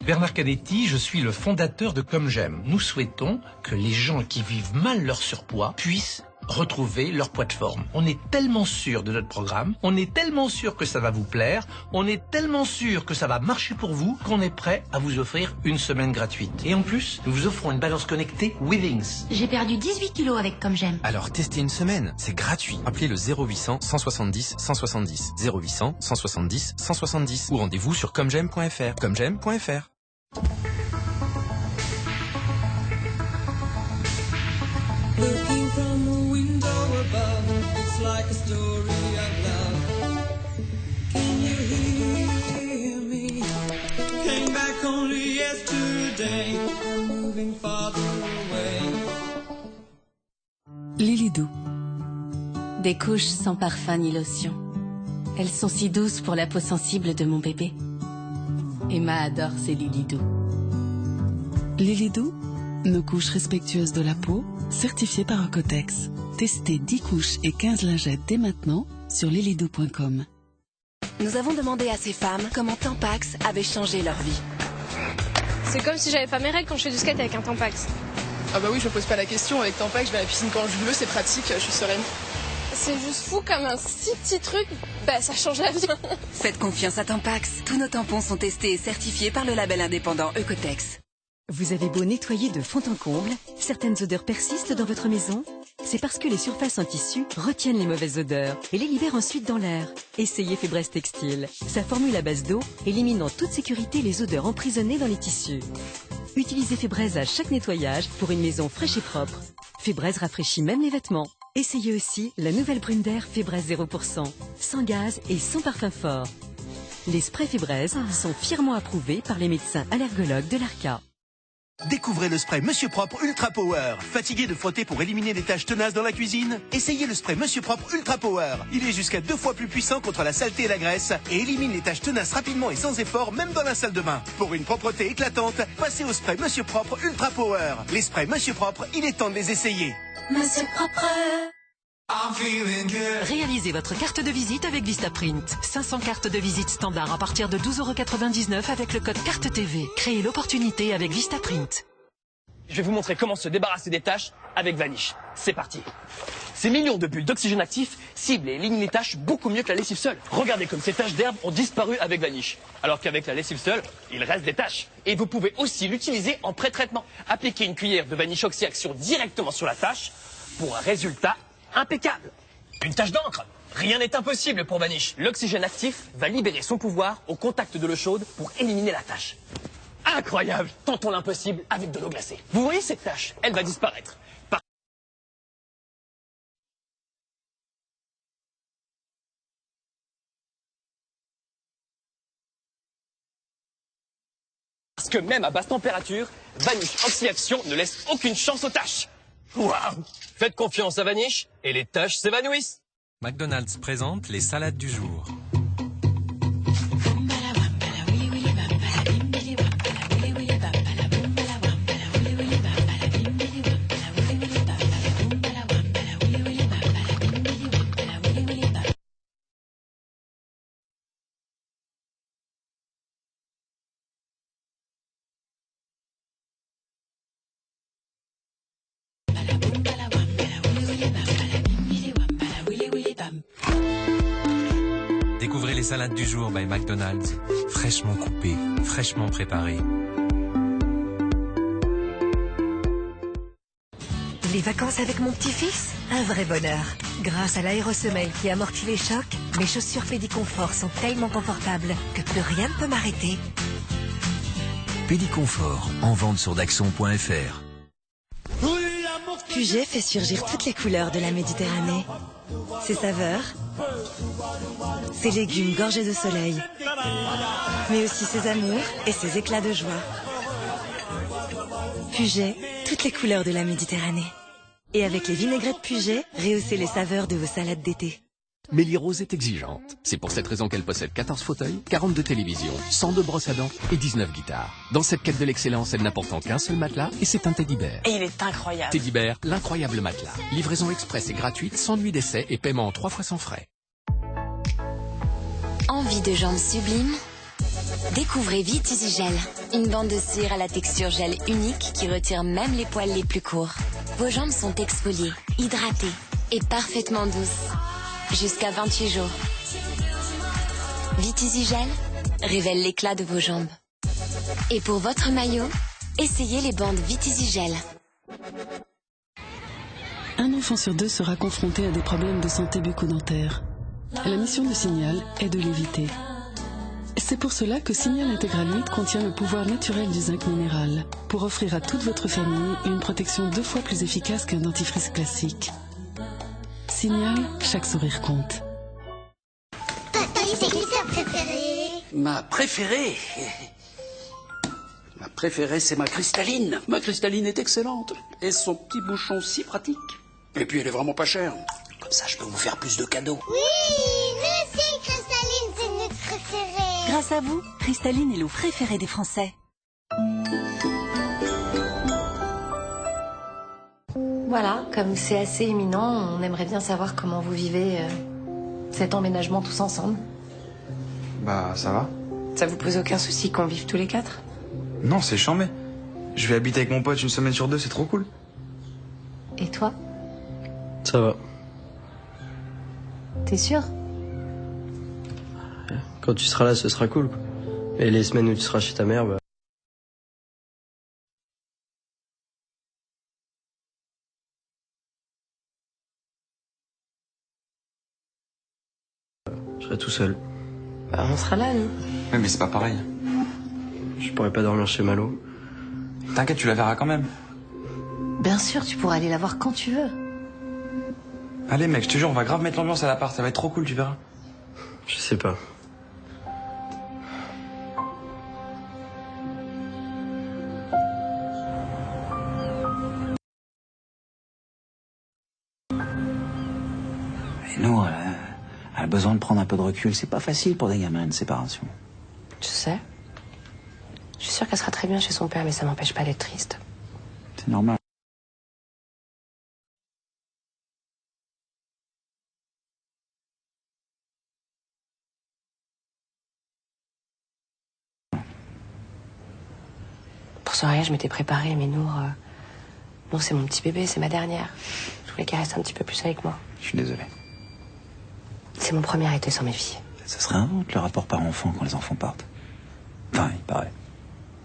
Bernard Canetti, je suis le fondateur de Comme J'aime. Nous souhaitons que les gens qui vivent mal leur surpoids puissent retrouver leur poids de forme. On est tellement sûr de notre programme, on est tellement sûr que ça va vous plaire, on est tellement sûr que ça va marcher pour vous qu'on est prêt à vous offrir une semaine gratuite. Et en plus, nous vous offrons une balance connectée Withings. J'ai perdu 18 kilos avec Comme J'aime. Alors testez une semaine, c'est gratuit. Appelez le 0800 170 170 0800 170 170 ou rendez-vous sur commej'aime.fr. commej'aime.fr. Looking from a window above, it's like a story of love. Can you hear me? Came back only yesterday, moving farther away. Lilidou. Des couches sans parfum ni lotion. Elles sont si douces pour la peau sensible de mon bébé. Emma adore ces Lilidou. Lilidou, nos couches respectueuses de la peau, certifiées par Ocotex. Testez 10 couches et 15 lingettes dès maintenant sur lilidou.com. Nous avons demandé à ces femmes comment Tampax avait changé leur vie. C'est comme si j'avais pas mes règles quand je fais du skate avec un Tampax. Ah bah oui, je me pose pas la question. Avec Tampax, je vais à la piscine quand je veux, c'est pratique, je suis sereine. C'est juste fou comme un si petit truc, ça change la vie. Faites confiance à Tampax. Tous nos tampons sont testés et certifiés par le label indépendant Ocotex. Vous avez beau nettoyer de fond en comble, certaines odeurs persistent dans votre maison? C'est parce que les surfaces en tissu retiennent les mauvaises odeurs et les libèrent ensuite dans l'air. Essayez Febreze Textile. Sa formule à base d'eau élimine en toute sécurité les odeurs emprisonnées dans les tissus. Utilisez Febreze à chaque nettoyage pour une maison fraîche et propre. Febreze rafraîchit même les vêtements. Essayez aussi la nouvelle brune d'air Febreze 0%, sans gaz et sans parfum fort. Les sprays Febreze sont fièrement approuvés par les médecins allergologues de l'ARCA. Découvrez le spray Monsieur Propre Ultra Power. Fatigué de frotter pour éliminer les taches tenaces dans la cuisine? Essayez le spray Monsieur Propre Ultra Power. Il est jusqu'à 2 fois plus puissant contre la saleté et la graisse et élimine les taches tenaces rapidement et sans effort, même dans la salle de bain. Pour une propreté éclatante, passez au spray Monsieur Propre Ultra Power. Les sprays Monsieur Propre, il est temps de les essayer. Monsieur Propre. Réalisez votre carte de visite avec Vistaprint. 500 cartes de visite standard à partir de 12,99 € avec le code carte TV. Créez l'opportunité avec Vistaprint. Je vais vous montrer comment se débarrasser des taches avec Vanish. C'est parti. Ces millions de bulles d'oxygène actif ciblent et éliminent les taches beaucoup mieux que la lessive seule. Regardez comme ces taches d'herbe ont disparu avec Vanish. Alors qu'avec la lessive seule, il reste des taches. Et vous pouvez aussi l'utiliser en pré-traitement. Appliquez une cuillère de Vanish Oxy-Action directement sur la tache pour un résultat impeccable. Une tache d'encre, rien n'est impossible pour Vanish. L'oxygène actif va libérer son pouvoir au contact de l'eau chaude pour éliminer la tache. Incroyable! Tentons l'impossible avec de l'eau glacée. Vous voyez cette tache? Elle va disparaître. Parce que même à basse température, Vanish Oxy-Action ne laisse aucune chance aux taches. Waouh! Faites confiance à Vanish et les taches s'évanouissent. McDonald's présente les salades du jour. Découvrez les salades du jour by McDonald's. Fraîchement coupées, fraîchement préparées. Les vacances avec mon petit-fils, un vrai bonheur. Grâce à l'aérosemail qui amortit les chocs, mes chaussures Pédiconfort sont tellement confortables que plus rien ne peut m'arrêter. Pédiconfort, en vente sur daxon.fr. Puget fait surgir toutes les couleurs de la Méditerranée. Ses saveurs, ses légumes gorgés de soleil, mais aussi ses amours et ses éclats de joie. Puget, toutes les couleurs de la Méditerranée. Et avec les vinaigrettes Puget, rehaussez les saveurs de vos salades d'été. Mélie Rose est exigeante. C'est pour cette raison qu'elle possède 14 fauteuils, 42 télévisions, 102 brosses à dents et 19 guitares. Dans cette quête de l'excellence, elle n'a pourtant qu'un seul matelas et c'est un Teddy Bear. Et il est incroyable. Teddy Bear, l'incroyable matelas. Livraison express et gratuite, sans nuit d'essai et paiement en 3 fois sans frais. Envie de jambes sublimes? Découvrez Vite Easy Gel, une bande de cire à la texture gel unique qui retire même les poils les plus courts. Vos jambes sont exfoliées, hydratées et parfaitement douces. Jusqu'à 28 jours. Vite Easy Gel révèle l'éclat de vos jambes. Et pour votre maillot, essayez les bandes Vite Easy Gel. Un enfant sur 2 sera confronté à des problèmes de santé bucco-dentaire. La mission de Signal est de l'éviter. C'est pour cela que Signal Intégralite contient le pouvoir naturel du zinc minéral, pour offrir à toute votre famille une protection 2 fois plus efficace qu'un dentifrice classique. Signal, chaque sourire compte. Papi, c'est qui ta préférée? Ma préférée? Ma préférée, c'est ma cristalline. Ma cristalline est excellente. Et son petit bouchon si pratique. Et puis elle est vraiment pas chère. Comme ça, je peux vous faire plus de cadeaux. Oui, nous aussi, Cristalline, c'est notre préférée. Grâce à vous, Cristalline est l'eau préférée des Français. Voilà, comme c'est assez imminent, on aimerait bien savoir comment vous vivez cet emménagement tous ensemble. Bah, ça va. Ça vous pose aucun souci qu'on vive tous les 4? Non, c'est chambé. Je vais habiter avec mon pote 1 semaine sur 2, c'est trop cool. Et toi? Ça va. T'es sûr? Quand tu seras là, ce sera cool, quoi. Et les semaines où tu seras chez ta mère, bah... je serai tout seul. Bah, on sera là, nous. Ouais, mais c'est pas pareil. Je pourrais pas dormir chez Malo. T'inquiète, tu la verras quand même. Bien sûr, tu pourras aller la voir quand tu veux. Allez mec, je te jure, on va grave mettre l'ambiance à l'appart, ça va être trop cool, tu verras. Je sais pas. Et nous, elle a besoin de prendre un peu de recul. C'est pas facile pour des gamins, une séparation. Je sais. Je suis sûre qu'elle sera très bien chez son père, mais ça m'empêche pas d'être triste. C'est normal. Pour ce mariage, je m'étais préparée, mais Nour, c'est mon petit bébé, c'est ma dernière. Je voulais qu'elle reste un petit peu plus avec moi. Je suis désolé. C'est mon premier été sans mes filles. Ça serait un honte, le rapport parent-enfant quand les enfants partent. Enfin, il paraît.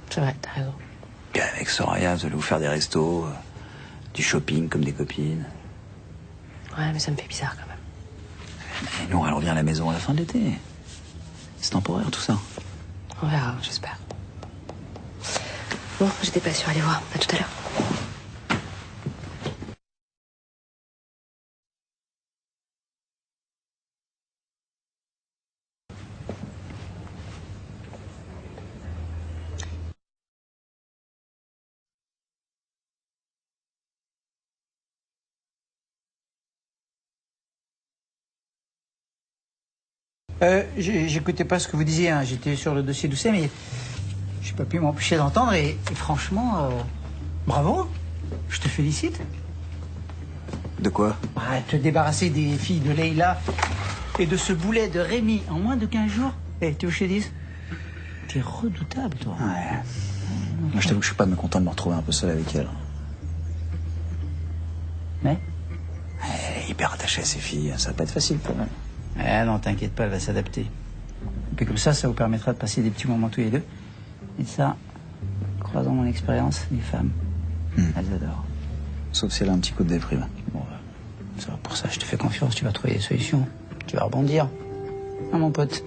C'est vrai, t'as raison. Puis avec Soraya, vous allez vous faire des restos, du shopping comme des copines. Ouais, mais ça me fait bizarre quand même. Et Nour, elle revient à la maison à la fin de l'été. C'est temporaire tout ça. On verra, j'espère. Bon, j'étais pas sûre, allez voir. À tout à l'heure. J'écoutais pas ce que vous disiez, hein. J'étais sur le dossier d'Ousset, mais j'ai pas pu m'empêcher d'entendre et franchement, bravo, je te félicite. De quoi? Te débarrasser des filles de Leïla et de ce boulet de Rémi en moins de 15 jours. Tu veux que je te dise? T'es redoutable, toi. Ouais. Moi, je t'avoue que je suis pas mécontent de me retrouver un peu seul avec elle. Mais? Elle est hyper attachée à ses filles, ça va pas être facile pour elle. Ah non, t'inquiète pas, elle va s'adapter. Et puis comme ça vous permettra de passer des petits moments tous les deux. Et ça, croisant mon expérience, les femmes, elles adorent. Sauf si elle a un petit coup de déprime. Bon, ça va, pour ça, je te fais confiance, tu vas trouver des solutions. Tu vas rebondir. Hein, mon pote?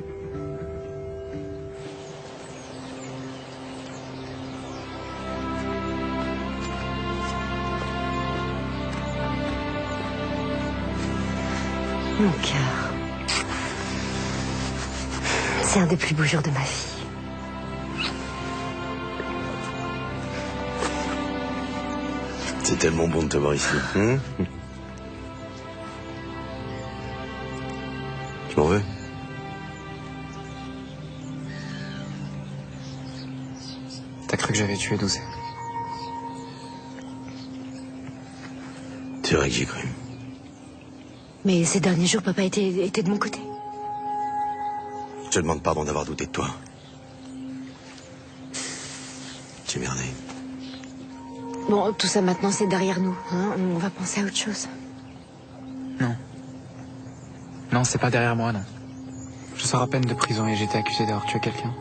Mon cœur. C'est un des plus beaux jours de ma vie. C'est tellement bon de te voir ici. Tu m'en veux? T'as cru que j'avais tué Doucet? C'est vrai que j'y ai cru. Mais ces derniers jours, papa était de mon côté. Je te demande pardon d'avoir douté de toi. J'ai merdé. Bon, tout ça maintenant, c'est derrière nous. Hein, on va penser à autre chose. Non. Non, c'est pas derrière moi, non. Je sors à peine de prison et j'étais accusé d'avoir tué quelqu'un.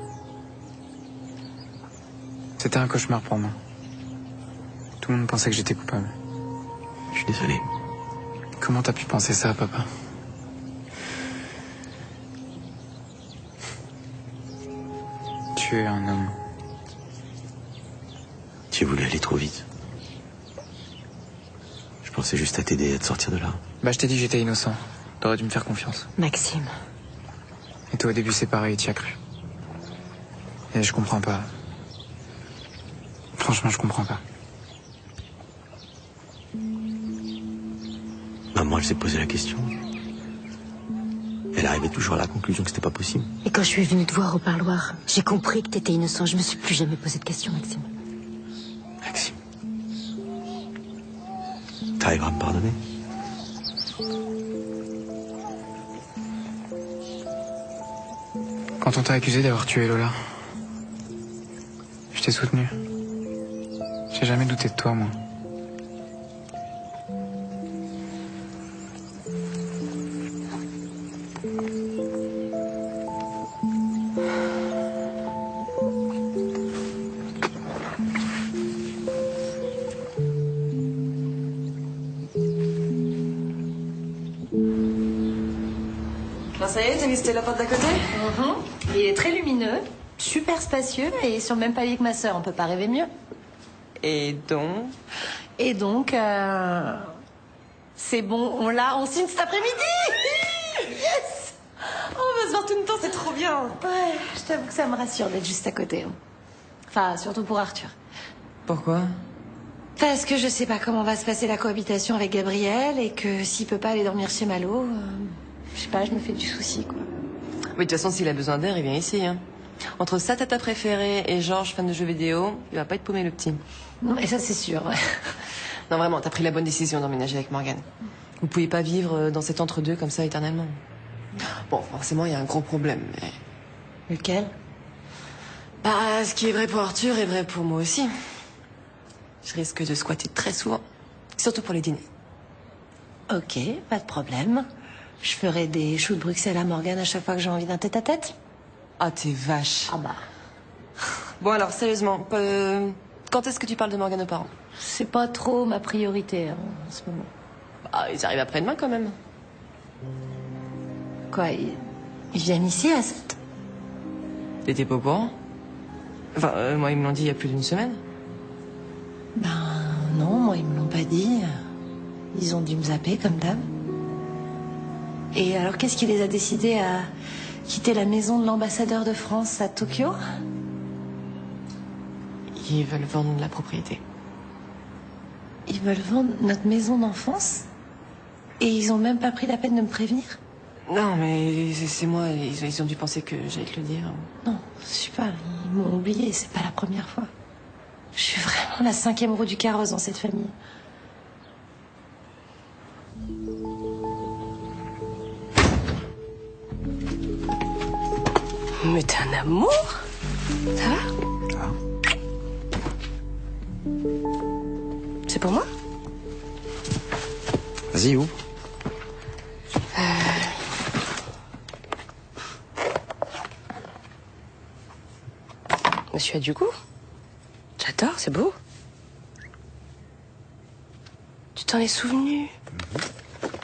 C'était un cauchemar pour moi. Tout le monde pensait que j'étais coupable. Je suis désolé. Comment t'as pu penser ça, papa? Tu es un homme. J'ai voulu aller trop vite. Je pensais juste à t'aider à te sortir de là. Bah, je t'ai dit que j'étais innocent. T'aurais dû me faire confiance. Maxime. Et toi, au début, c'est pareil, t'y as cru. Et je comprends pas. Franchement, je comprends pas. Maman, elle s'est posé la question. Elle arrivait toujours à la conclusion que c'était pas possible. Et quand je suis venue te voir au parloir, j'ai compris que t'étais innocent. Je me suis plus jamais posé de questions, Maxime. Maxime. T'arriveras à me pardonner? Quand on t'a accusé d'avoir tué Lola, je t'ai soutenu. J'ai jamais douté de toi, moi. Ça y est, t'as mis la porte d'à côté? Il est très lumineux, super spacieux et sur le même palier que ma sœur, on peut pas rêver mieux. Et donc? Et donc, c'est bon, on signe cet après-midi. Yes. On va se voir tout le temps, c'est trop bien. Ouais, je t'avoue que ça me rassure d'être juste à côté. Enfin, surtout pour Arthur. Pourquoi? Parce que je sais pas comment va se passer la cohabitation avec Gabriel et que s'il peut pas aller dormir chez Malo, je sais pas, je me fais du souci, quoi. Oui, de toute façon, s'il a besoin d'air, il vient ici, hein. Entre sa tata préférée et Georges, fan de jeux vidéo, il va pas être paumé, le petit. Non, et ça, c'est sûr. Non, vraiment, t'as pris la bonne décision d'emménager avec Morgane. Vous pouvez pas vivre dans cet entre-deux comme ça éternellement. Bon, forcément, il y a un gros problème, mais... Lequel? Bah, ce qui est vrai pour Arthur est vrai pour moi aussi. Je risque de squatter très souvent, surtout pour les dîners. Ok, pas de problème. Je ferai des choux de Bruxelles à Morgane à chaque fois que j'ai envie d'un tête-à-tête. Ah, t'es vache. Ah bah. Bon alors, sérieusement, quand est-ce que tu parles de Morgane aux parents? C'est pas trop ma priorité, hein, en ce moment. Bah, ils arrivent après-demain quand même. Quoi, ils viennent ici à 7? T'étais pas au courant? Enfin, moi, ils me l'ont dit il y a plus d'une semaine. Ben non, moi ils me l'ont pas dit. Ils ont dû me zapper comme d'hab. Et alors qu'est-ce qui les a décidés à quitter la maison de l'ambassadeur de France à Tokyo? Ils veulent vendre la propriété. Ils veulent vendre notre maison d'enfance? Et ils ont même pas pris la peine de me prévenir? Non, mais c'est moi, ils ont dû penser que j'allais te le dire. Non, je sais pas, ils m'ont oublié, c'est pas la première fois. Je suis vraiment la 5e roue du carrosse dans cette famille. Mais t'es un amour. Ça va? C'est pour moi? Vas-y, ouvre. Monsieur a du goût. J'adore, c'est beau. Tu t'en es souvenu?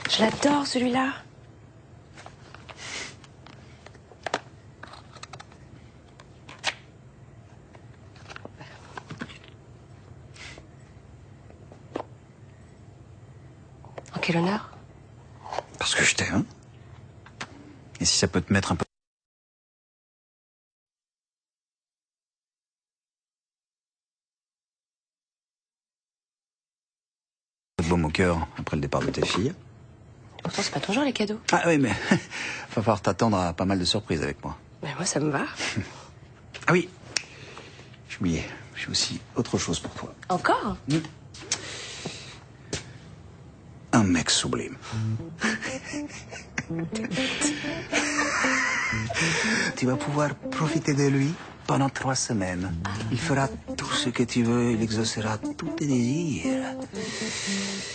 Je l'adore, celui-là. En quel honneur? Parce que je t'aime. Et si ça peut te mettre un peu... de baume au cœur après le départ de tes filles. Pourtant, c'est pas ton genre, les cadeaux. Ah oui, mais va falloir t'attendre à pas mal de surprises avec moi. Mais moi, ça me va. Ah oui, j'ai oublié. J'ai aussi autre chose pour toi. Encore? Un mec sublime. Tu vas pouvoir profiter de lui pendant 3 semaines. Il fera tout ce que tu veux, il exaucera tous tes désirs.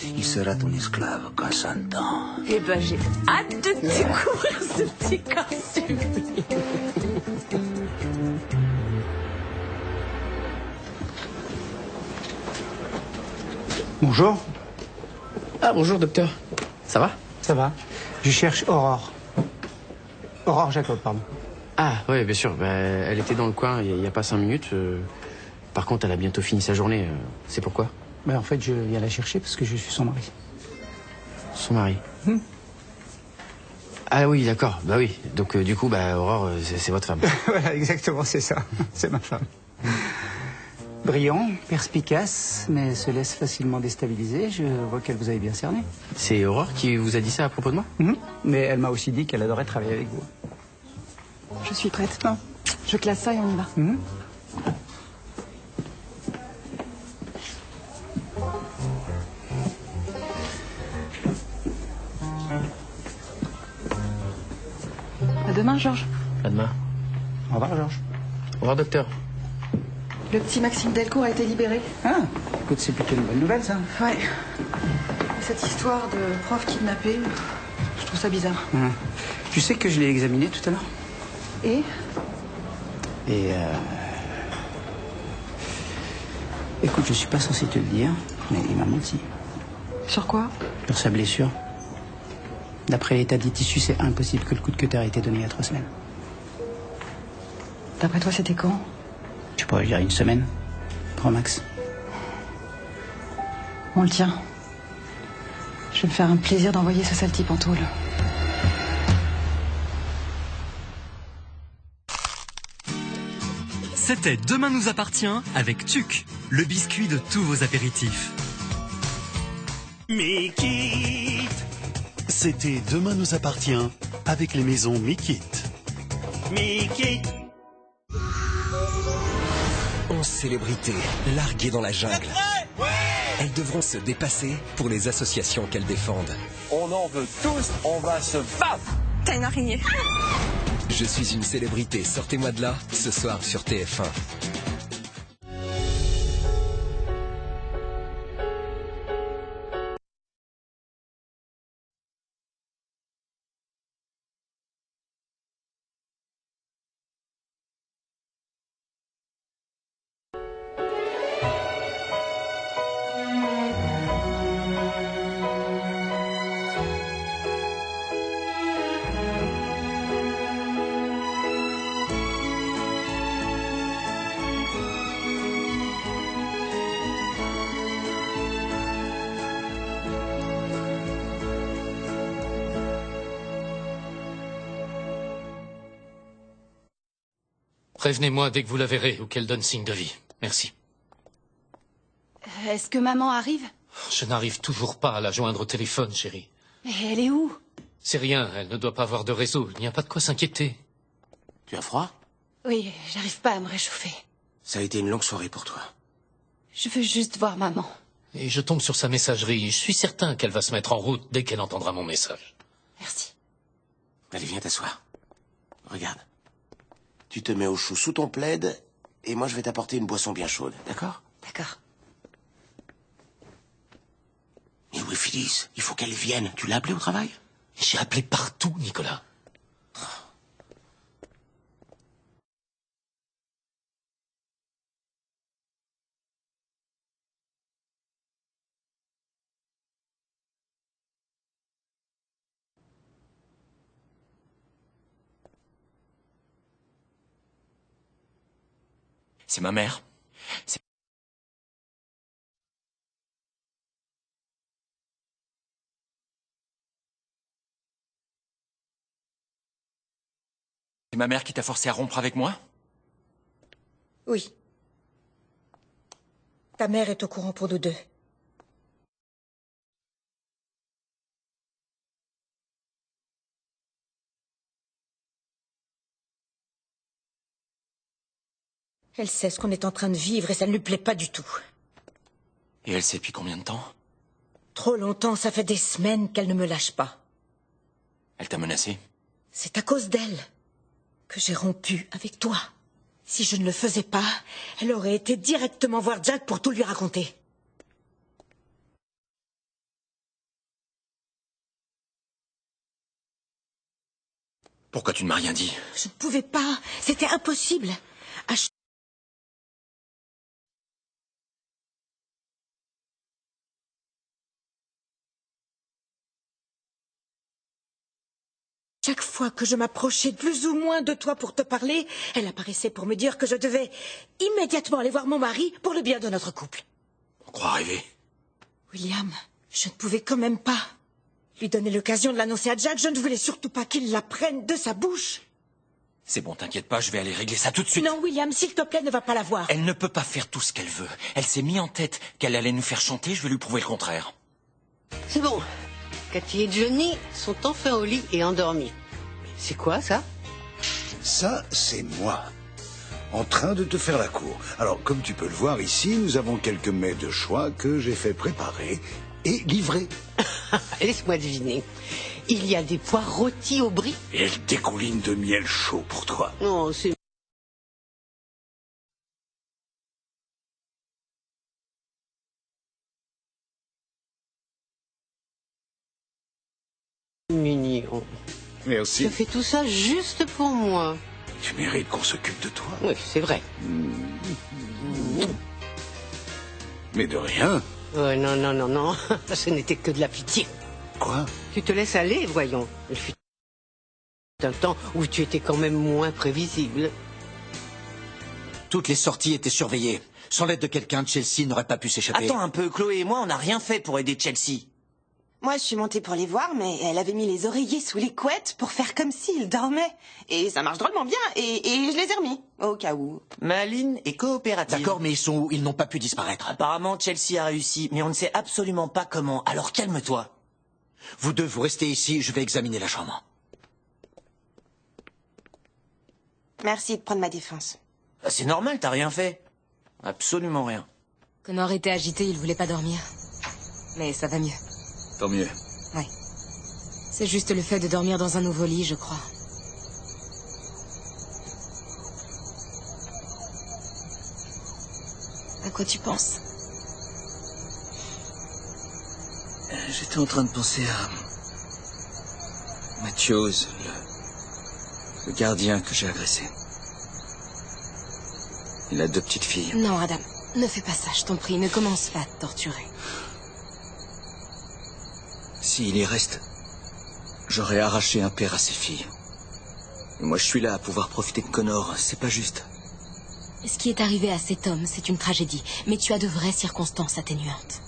Il sera ton esclave consentant. Eh ben, j'ai hâte de découvrir ce petit corps sublime. Bonjour. Ah, bonjour, docteur. Ça va? Ça va. Je cherche Aurore. Aurore Jacob, pardon. Ah, oui, bien sûr. Bah, elle était dans le coin il n'y a pas 5 minutes. Par contre, elle a bientôt fini sa journée. C'est pourquoi? Ben, en fait, je viens la chercher parce que je suis son mari. Son mari? Ah oui, d'accord. Bah oui. Donc, du coup, bah, Aurore, c'est votre femme. Voilà, exactement, c'est ça. C'est ma femme. Brillant, perspicace, mais se laisse facilement déstabiliser. Je vois qu'elle vous avait bien cerné. C'est Aurore qui vous a dit ça à propos de moi? Mais elle m'a aussi dit qu'elle adorait travailler avec vous. Je suis prête. Non. Je classe ça et on y va. À demain, Georges. À demain. Au revoir, Georges. Au revoir, docteur. Le petit Maxime Delcourt a été libéré. Ah, écoute, c'est plutôt une bonne nouvelle, ça. Ouais. Cette histoire de prof kidnappé, je trouve ça bizarre. Tu sais que je l'ai examiné tout à l'heure. Et écoute, je suis pas censé te le dire, mais il m'a menti. Sur quoi? Sur sa blessure. D'après l'état des tissus, c'est impossible que le coup de cutter ait été donné il y a 3 semaines. D'après toi, c'était quand? Je pourrais dire 1 semaine. Grand max. On le tient. Je vais me faire un plaisir d'envoyer ce sale type en tôle. C'était Demain nous appartient avec TUC. le biscuit de tous vos apéritifs. Mikit. C'était Demain nous appartient avec les maisons Mikit. Mikit. 11 célébrités larguées dans la jungle. Elles devront se dépasser pour les associations qu'elles défendent. On en veut tous, on va se battre. T'as une araignée. Je suis une célébrité, sortez-moi de là, ce soir sur TF1. Prévenez-moi dès que vous la verrez ou qu'elle donne signe de vie. Merci. Est-ce que maman arrive? Je n'arrive toujours pas à la joindre au téléphone, chérie. Mais elle est où? C'est rien, elle ne doit pas avoir de réseau. Il n'y a pas de quoi s'inquiéter. Tu as froid? Oui, j'arrive pas à me réchauffer. Ça a été une longue soirée pour toi. Je veux juste voir maman. Et je tombe sur sa messagerie. Je suis certain qu'elle va se mettre en route dès qu'elle entendra mon message. Merci. Allez, viens t'asseoir. Regarde. Tu te mets au chaud sous ton plaid, et moi je vais t'apporter une boisson bien chaude, d'accord? D'accord. Mais où est Phyllis? Il faut qu'elle vienne. Tu l'as appelée au travail? J'ai appelé partout, Nicolas. C'est ma mère. C'est ma mère qui t'a forcé à rompre avec moi? Oui. Ta mère est au courant pour nous deux. Elle sait ce qu'on est en train de vivre et ça ne lui plaît pas du tout. Et elle sait depuis combien de temps? Trop longtemps, ça fait des semaines qu'elle ne me lâche pas. Elle t'a menacé? C'est à cause d'elle que j'ai rompu avec toi. Si je ne le faisais pas, elle aurait été directement voir Jack pour tout lui raconter. Pourquoi tu ne m'as rien dit? Je ne pouvais pas. C'était impossible. Chaque fois que je m'approchais plus ou moins de toi pour te parler, elle apparaissait pour me dire que je devais immédiatement aller voir mon mari pour le bien de notre couple. On croit rêver. William, je ne pouvais quand même pas lui donner l'occasion de l'annoncer à Jack. Je ne voulais surtout pas qu'il l'apprenne de sa bouche. C'est bon, t'inquiète pas, je vais aller régler ça tout de suite. Non, William, s'il te plaît, ne va pas la voir. Elle ne peut pas faire tout ce qu'elle veut. Elle s'est mis en tête qu'elle allait nous faire chanter, je vais lui prouver le contraire. C'est bon. Cathy et Johnny sont enfin au lit et endormis. C'est quoi, ça? Ça, c'est moi, en train de te faire la cour. Alors, comme tu peux le voir ici, nous avons quelques mets de choix que j'ai fait préparer et livrer. Laisse-moi deviner. Il y a des pois rôtis au brie? Et elle dégouline de miel chaud pour toi. Non, c'est... mignon. Merci. Tu fais tout ça juste pour moi. Tu mérites qu'on s'occupe de toi. Oui, c'est vrai. Mais de rien. Oh, non, non, non, non. Ce n'était que de la pitié. Quoi? Tu te laisses aller, voyons. Il fut un temps où tu étais quand même moins prévisible. Toutes les sorties étaient surveillées. Sans l'aide de quelqu'un, Chelsea n'aurait pas pu s'échapper. Attends un peu, Chloé et moi, on n'a rien fait pour aider Chelsea. Moi, je suis montée pour les voir, mais elle avait mis les oreillers sous les couettes pour faire comme s'ils dormaient. Et ça marche drôlement bien, et je les ai remis, au cas où. Maline est coopérative. D'accord, mais ils sont où? Ils n'ont pas pu disparaître. Apparemment, Chelsea a réussi, mais on ne sait absolument pas comment. Alors calme-toi. Vous deux, vous restez ici, je vais examiner la chambre. Merci de prendre ma défense. C'est normal, t'as rien fait. Absolument rien. Connor était agité, il voulait pas dormir. Mais ça va mieux. Tant mieux. Ouais. C'est juste le fait de dormir dans un nouveau lit, je crois. À quoi tu penses? J'étais en train de penser à Matthews, le gardien que j'ai agressé. Il a 2 petites filles. Non, Adam, ne fais pas ça, je t'en prie, ne commence pas à te torturer. S'il y reste, j'aurais arraché un père à ses filles. Et moi, je suis là à pouvoir profiter de Connor, c'est pas juste. Ce qui est arrivé à cet homme, c'est une tragédie, mais tu as de vraies circonstances atténuantes.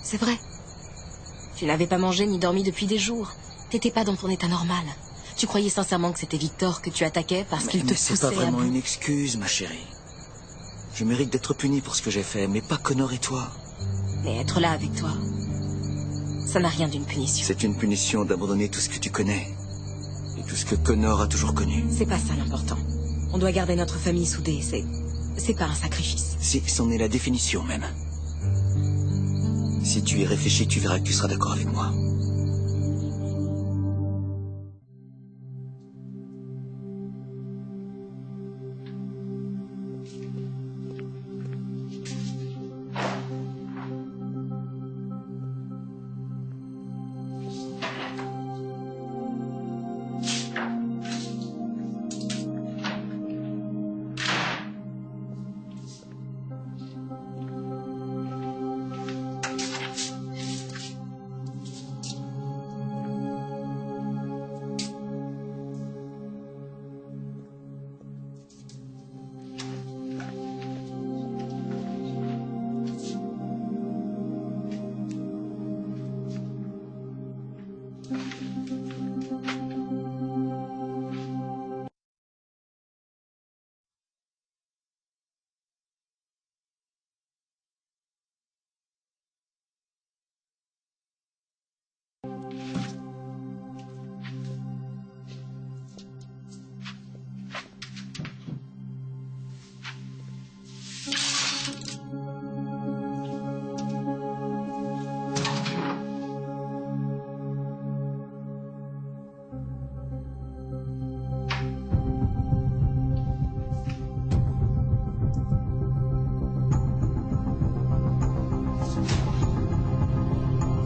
C'est vrai. Tu n'avais pas mangé ni dormi depuis des jours. T'étais pas dans ton état normal. Tu croyais sincèrement que c'était Victor que tu attaquais parce qu'il te poussait à bout. Mais c'est pas vraiment une excuse, ma chérie. Je mérite d'être puni pour ce que j'ai fait, mais pas Connor et toi. Mais être là avec toi, ça n'a rien d'une punition. C'est une punition d'abandonner tout ce que tu connais. Et tout ce que Connor a toujours connu. C'est pas ça l'important. On doit garder notre famille soudée, c'est pas un sacrifice. Si, c'en est la définition même. Si tu y réfléchis, tu verras que tu seras d'accord avec moi.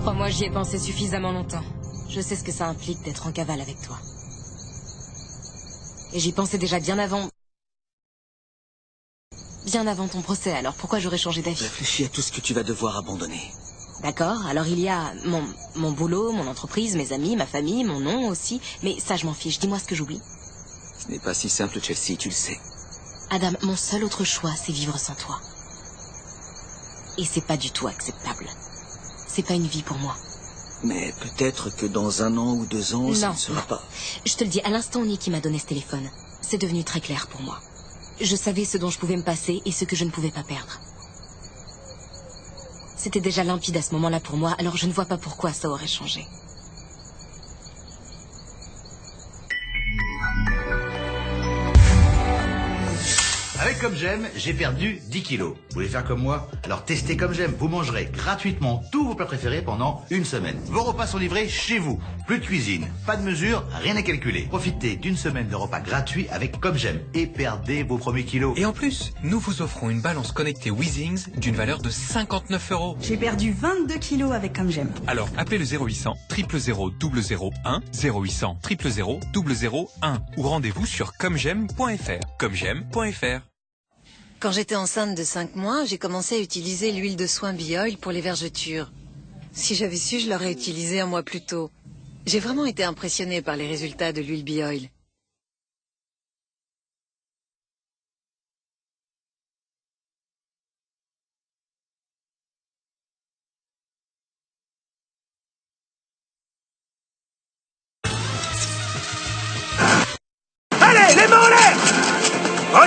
Crois-moi, j'y ai pensé suffisamment longtemps. Je sais ce que ça implique d'être en cavale avec toi. Et j'y pensais déjà bien avant... Bien avant ton procès, alors pourquoi j'aurais changé d'avis? Réfléchis à tout ce que tu vas devoir abandonner. D'accord, alors il y a mon boulot, mon entreprise, mes amis, ma famille, mon nom aussi. Mais ça, je m'en fiche. Dis-moi ce que j'oublie. Ce n'est pas si simple, Chelsea, tu le sais. Adam, mon seul autre choix, c'est vivre sans toi. Et c'est pas du tout acceptable. C'est pas une vie pour moi. Mais peut-être que dans 1 an ou 2 ans, ça ne sera pas... Je te le dis, à l'instant, Nicky m'a donné ce téléphone. C'est devenu très clair pour moi. Je savais ce dont je pouvais me passer et ce que je ne pouvais pas perdre. C'était déjà limpide à ce moment-là pour moi, alors je ne vois pas pourquoi ça aurait changé. Avec Comme J'aime, j'ai perdu 10 kilos. Vous voulez faire comme moi? Alors testez Comme J'aime. Vous mangerez gratuitement tous vos plats préférés pendant 1 semaine. Vos repas sont livrés chez vous. Plus de cuisine, pas de mesure, rien à calculer. Profitez d'une semaine de repas gratuits avec Comme J'aime et perdez vos premiers kilos. Et en plus, nous vous offrons une balance connectée Weezings d'une valeur de 59 €. J'ai perdu 22 kilos avec Comme J'aime. Alors appelez le 0800 000 001 0800 000 001 ou rendez-vous sur commej'aime.fr. commej'aime.fr. Quand j'étais enceinte de 5 mois, j'ai commencé à utiliser l'huile de soin Bioil pour les vergetures. Si j'avais su, je l'aurais utilisée 1 mois plus tôt. J'ai vraiment été impressionnée par les résultats de l'huile Bioil.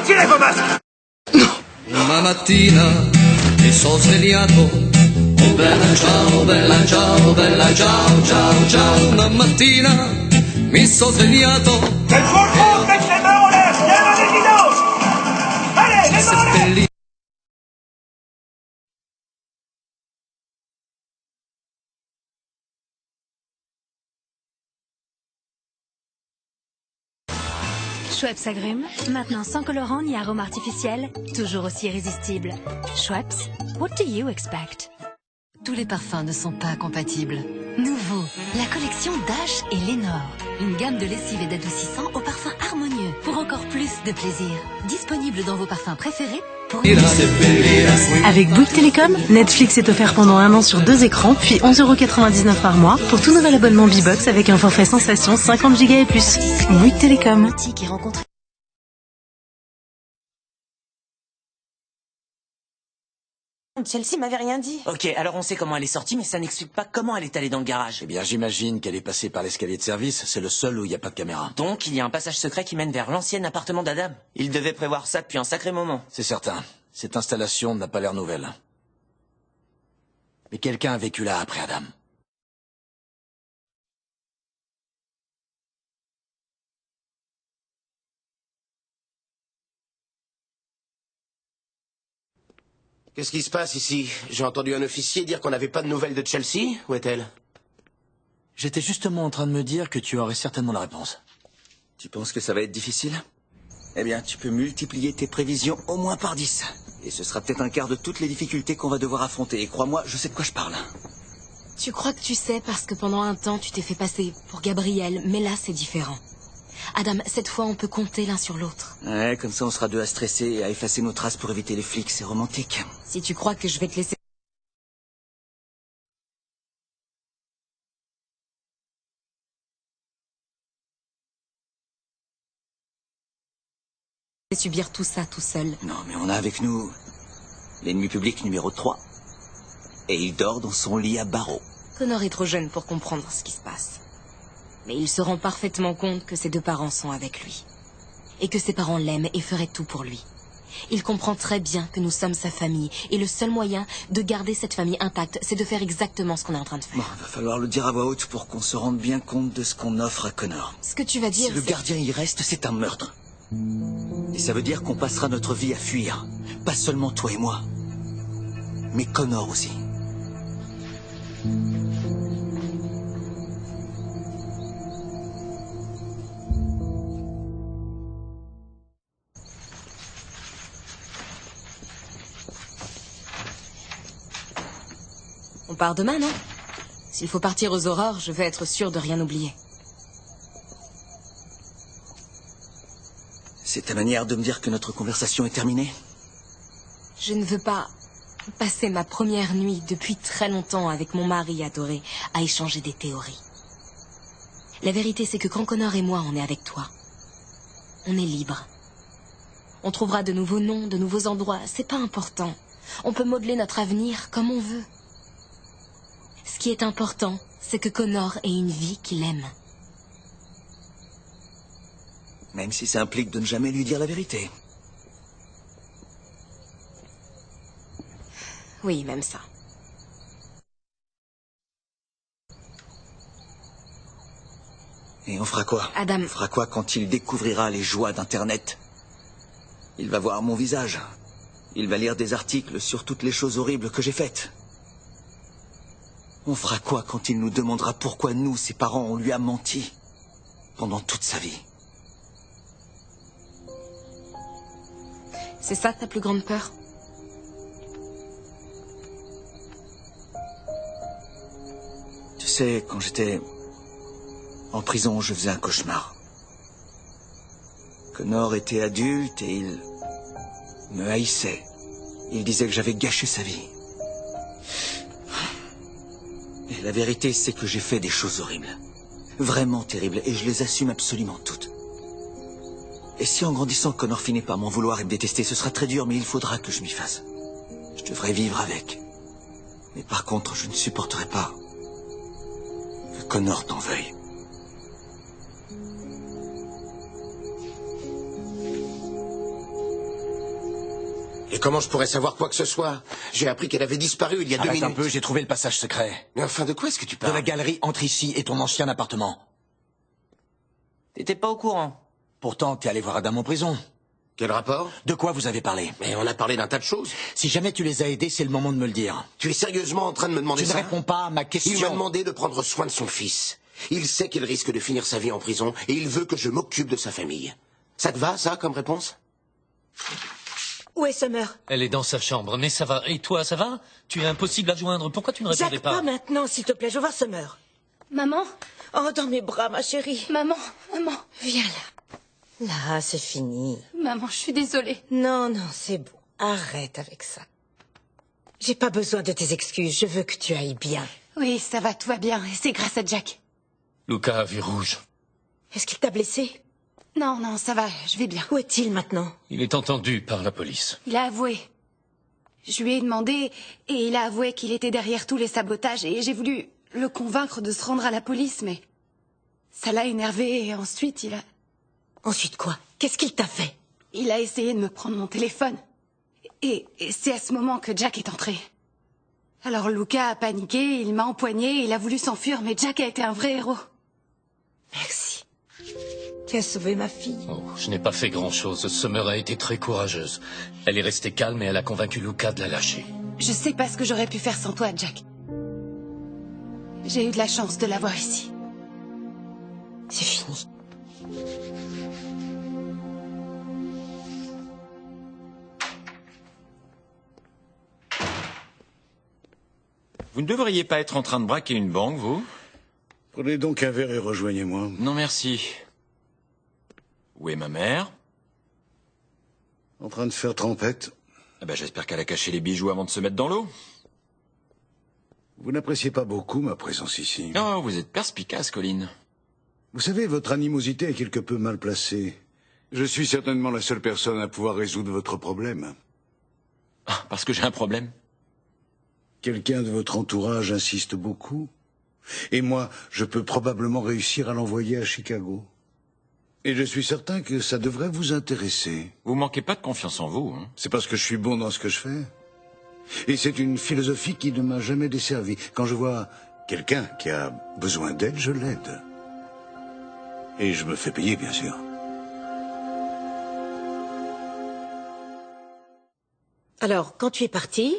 Retirez vos masques! Una mattina mi sono svegliato. Oh bella ciao, bella ciao, bella ciao, ciao, ciao. Una mattina mi sono svegliato. Quel jour, mettez les mains en l'air! Bien dans les guidanges! Allez, les mains en l'air! Schweppes agrumes, maintenant sans colorant ni arôme artificiel, toujours aussi irrésistible. Schweppes, what do you expect? Tous les parfums ne sont pas compatibles. Nouveau, la collection Dash et Lénore. Une gamme de lessive et d'adoucissants aux parfums harmonieux pour encore plus de plaisir. Disponible dans vos parfums préférés. Avec Bouygues Télécom, Netflix est offert pendant 1 an sur 2 écrans, puis 11,99 € par mois pour tout nouvel abonnement B-Box avec un forfait sensation 50 Go et plus. Bouygues Télécom. Chelsea m'avait rien dit. Ok, alors on sait comment elle est sortie, mais ça n'explique pas comment elle est allée dans le garage. Eh bien, j'imagine qu'elle est passée par l'escalier de service. C'est le seul où il n'y a pas de caméra. Donc, il y a un passage secret qui mène vers l'ancien appartement d'Adam. Il devait prévoir ça depuis un sacré moment. C'est certain. Cette installation n'a pas l'air nouvelle. Mais quelqu'un a vécu là après Adam. Qu'est-ce qui se passe ici? J'ai entendu un officier dire qu'on n'avait pas de nouvelles de Chelsea. Où est-elle? J'étais justement en train de me dire que tu aurais certainement la réponse. Tu penses que ça va être difficile? Eh bien, tu peux multiplier tes prévisions au moins par 10. Et ce sera peut-être un quart de toutes les difficultés qu'on va devoir affronter. Et crois-moi, je sais de quoi je parle. Tu crois que tu sais parce que pendant un temps, tu t'es fait passer pour Gabriel, mais là, c'est différent. Adam, cette fois, on peut compter l'un sur l'autre. Ouais, comme ça, on sera deux à stresser et à effacer nos traces pour éviter les flics. C'est romantique. Si tu crois que je vais te laisser... subir tout ça tout seul. Non, mais on a avec nous l'ennemi public numéro 3. Et il dort dans son lit à barreaux. Connor est trop jeune pour comprendre ce qui se passe. Mais il se rend parfaitement compte que ses 2 parents sont avec lui. Et que ses parents l'aiment et feraient tout pour lui. Il comprend très bien que nous sommes sa famille. Et le seul moyen de garder cette famille intacte, c'est de faire exactement ce qu'on est en train de faire. Bon, il va falloir le dire à voix haute pour qu'on se rende bien compte de ce qu'on offre à Connor. Ce que tu vas dire, si le gardien y reste, c'est un meurtre. Et ça veut dire qu'on passera notre vie à fuir. Pas seulement toi et moi, mais Connor aussi. On part demain, non? S'il faut partir aux aurores, je vais être sûre de rien oublier. C'est ta manière de me dire que notre conversation est terminée? Je ne veux pas passer ma première nuit depuis très longtemps avec mon mari adoré à échanger des théories. La vérité, c'est que quand Connor et moi, on est avec toi, on est libre. On trouvera de nouveaux noms, de nouveaux endroits, c'est pas important. On peut modeler notre avenir comme on veut. Ce qui est important, c'est que Connor ait une vie qu'il aime. Même si ça implique de ne jamais lui dire la vérité. Oui, même ça. Et on fera quoi? Adam. On fera quoi quand il découvrira les joies d'Internet? Il va voir mon visage. Il va lire des articles sur toutes les choses horribles que j'ai faites. On fera quoi quand il nous demandera pourquoi nous, ses parents, on lui a menti pendant toute sa vie? C'est ça ta plus grande peur? Tu sais, quand j'étais en prison, je faisais un cauchemar. Connor était adulte et il me haïssait. Il disait que j'avais gâché sa vie. Et la vérité, c'est que j'ai fait des choses horribles. Vraiment terribles, et je les assume absolument toutes. Et si en grandissant, Connor finit par m'en vouloir et me détester, ce sera très dur, mais il faudra que je m'y fasse. Je devrais vivre avec. Mais par contre, je ne supporterai pas que Connor t'en veuille. Et comment je pourrais savoir quoi que ce soit? J'ai appris qu'elle avait disparu il y a 2 Arrête minutes. un peu, j'ai trouvé le passage secret. Mais enfin, de quoi est-ce que tu De parles? la galerie entre ici et ton ancien appartement. T'étais pas au courant. Pourtant, t'es allé voir Adam en prison. Quel rapport? De quoi vous avez parlé? Mais on a parlé d'un tas de choses. Si jamais tu les as aidés, c'est le moment de me le dire. Tu es sérieusement en train de me demander Tu ça? ne réponds pas à ma question. Il m'a demandé de prendre soin de son fils. Il sait qu'il risque de finir sa vie en prison et il veut que je m'occupe de sa famille. Ça te va, ça, comme réponse? Où est Summer? Elle est dans sa chambre, mais ça va. Et toi, ça va? Tu es impossible à joindre. Pourquoi tu ne répondais Jacques, pas? pas maintenant, s'il te plaît, je veux voir Summer. Maman? Oh, dans mes bras, ma chérie. Maman, maman. Viens là. Là, c'est fini. Maman, je suis désolée. Non, non, c'est bon. Arrête avec ça. J'ai pas besoin de tes excuses, je veux que tu ailles bien. Oui, ça va, tout va bien. Et c'est grâce à Jack. Luca a vu rouge. Est-ce qu'il t'a blessé? Non, non, ça va, je vais bien. Où est-il maintenant? Il est entendu par la police. Il a avoué. Je lui ai demandé et il a avoué qu'il était derrière tous les sabotages et j'ai voulu le convaincre de se rendre à la police, mais ça l'a énervé et ensuite il a... Ensuite quoi? Qu'est-ce qu'il t'a fait? Il a essayé de me prendre mon téléphone. Et c'est à ce moment que Jack est entré. Alors Luca a paniqué, il m'a empoigné, il a voulu s'enfuir, mais Jack a été un vrai héros. Merci. Tu as sauvé ma fille. Oh, je n'ai pas fait grand-chose. Summer a été très courageuse. Elle est restée calme et elle a convaincu Luca de la lâcher. Je sais pas ce que j'aurais pu faire sans toi, Jack. J'ai eu de la chance de l'avoir ici. C'est fini. Vous ne devriez pas être en train de braquer une banque, vous? Prenez donc un verre et rejoignez-moi. Non, merci. Où est ma mère? En train de faire trempette. Ah ben, j'espère qu'elle a caché les bijoux avant de se mettre dans l'eau. Vous n'appréciez pas beaucoup ma présence ici. Oh, vous êtes perspicace, Colline. Vous savez, votre animosité est quelque peu mal placée. Je suis certainement la seule personne à pouvoir résoudre votre problème. Ah, parce que j'ai un problème. Quelqu'un de votre entourage insiste beaucoup. Et moi, je peux probablement réussir à l'envoyer à Chicago. Et je suis certain que ça devrait vous intéresser. Vous manquez pas de confiance en vous, hein? C'est parce que je suis bon dans ce que je fais. Et c'est une philosophie qui ne m'a jamais desservi. Quand je vois quelqu'un qui a besoin d'aide, je l'aide. Et je me fais payer, bien sûr. Alors, quand tu es parti...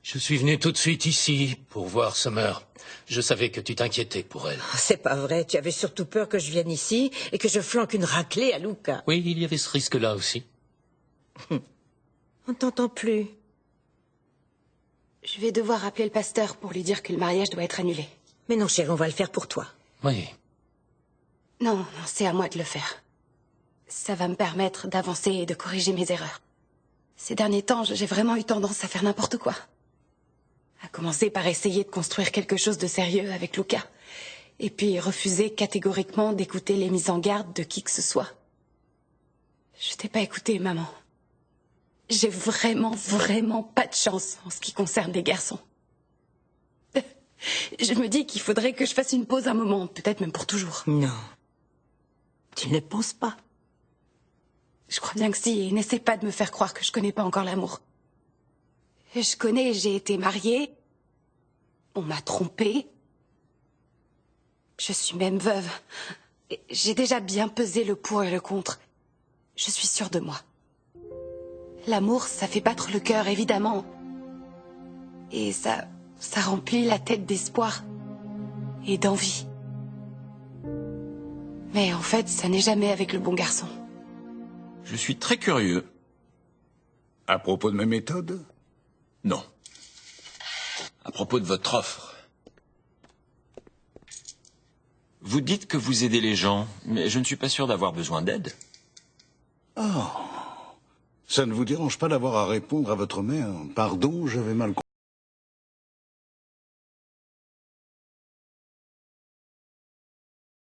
Je suis venu tout de suite ici pour voir Summer. Je savais que tu t'inquiétais pour elle. C'est pas vrai, tu avais surtout peur que je vienne ici et que je flanque une raclée à Luca. Oui, il y avait ce risque-là aussi. On ne t'entend plus. Je vais devoir appeler le pasteur pour lui dire que le mariage doit être annulé. Mais non, chérie, on va le faire pour toi. Oui. Non, non, c'est à moi de le faire. Ça va me permettre d'avancer et de corriger mes erreurs. Ces derniers temps, j'ai vraiment eu tendance à faire n'importe quoi. À commencer par essayer de construire quelque chose de sérieux avec Luca. Et puis refuser catégoriquement d'écouter les mises en garde de qui que ce soit. Je t'ai pas écouté, maman. J'ai vraiment pas de chance en ce qui concerne les garçons. Je me dis qu'il faudrait que je fasse une pause un moment, peut-être même pour toujours. Non. Tu ne penses pas? Je crois bien que si, et n'essaie pas de me faire croire que je connais pas encore l'amour. Je connais, j'ai été mariée. On m'a trompée. Je suis même veuve. J'ai déjà bien pesé le pour et le contre. Je suis sûre de moi. L'amour, ça fait battre le cœur, évidemment. Et ça remplit la tête d'espoir et d'envie. Mais en fait, ça n'est jamais avec le bon garçon. Je suis très curieux. À propos de mes méthodes? Non. À propos de votre offre. Vous dites que vous aidez les gens, mais je ne suis pas sûr d'avoir besoin d'aide. Oh. Ça ne vous dérange pas d'avoir à répondre à votre mère? Pardon, j'avais mal compris.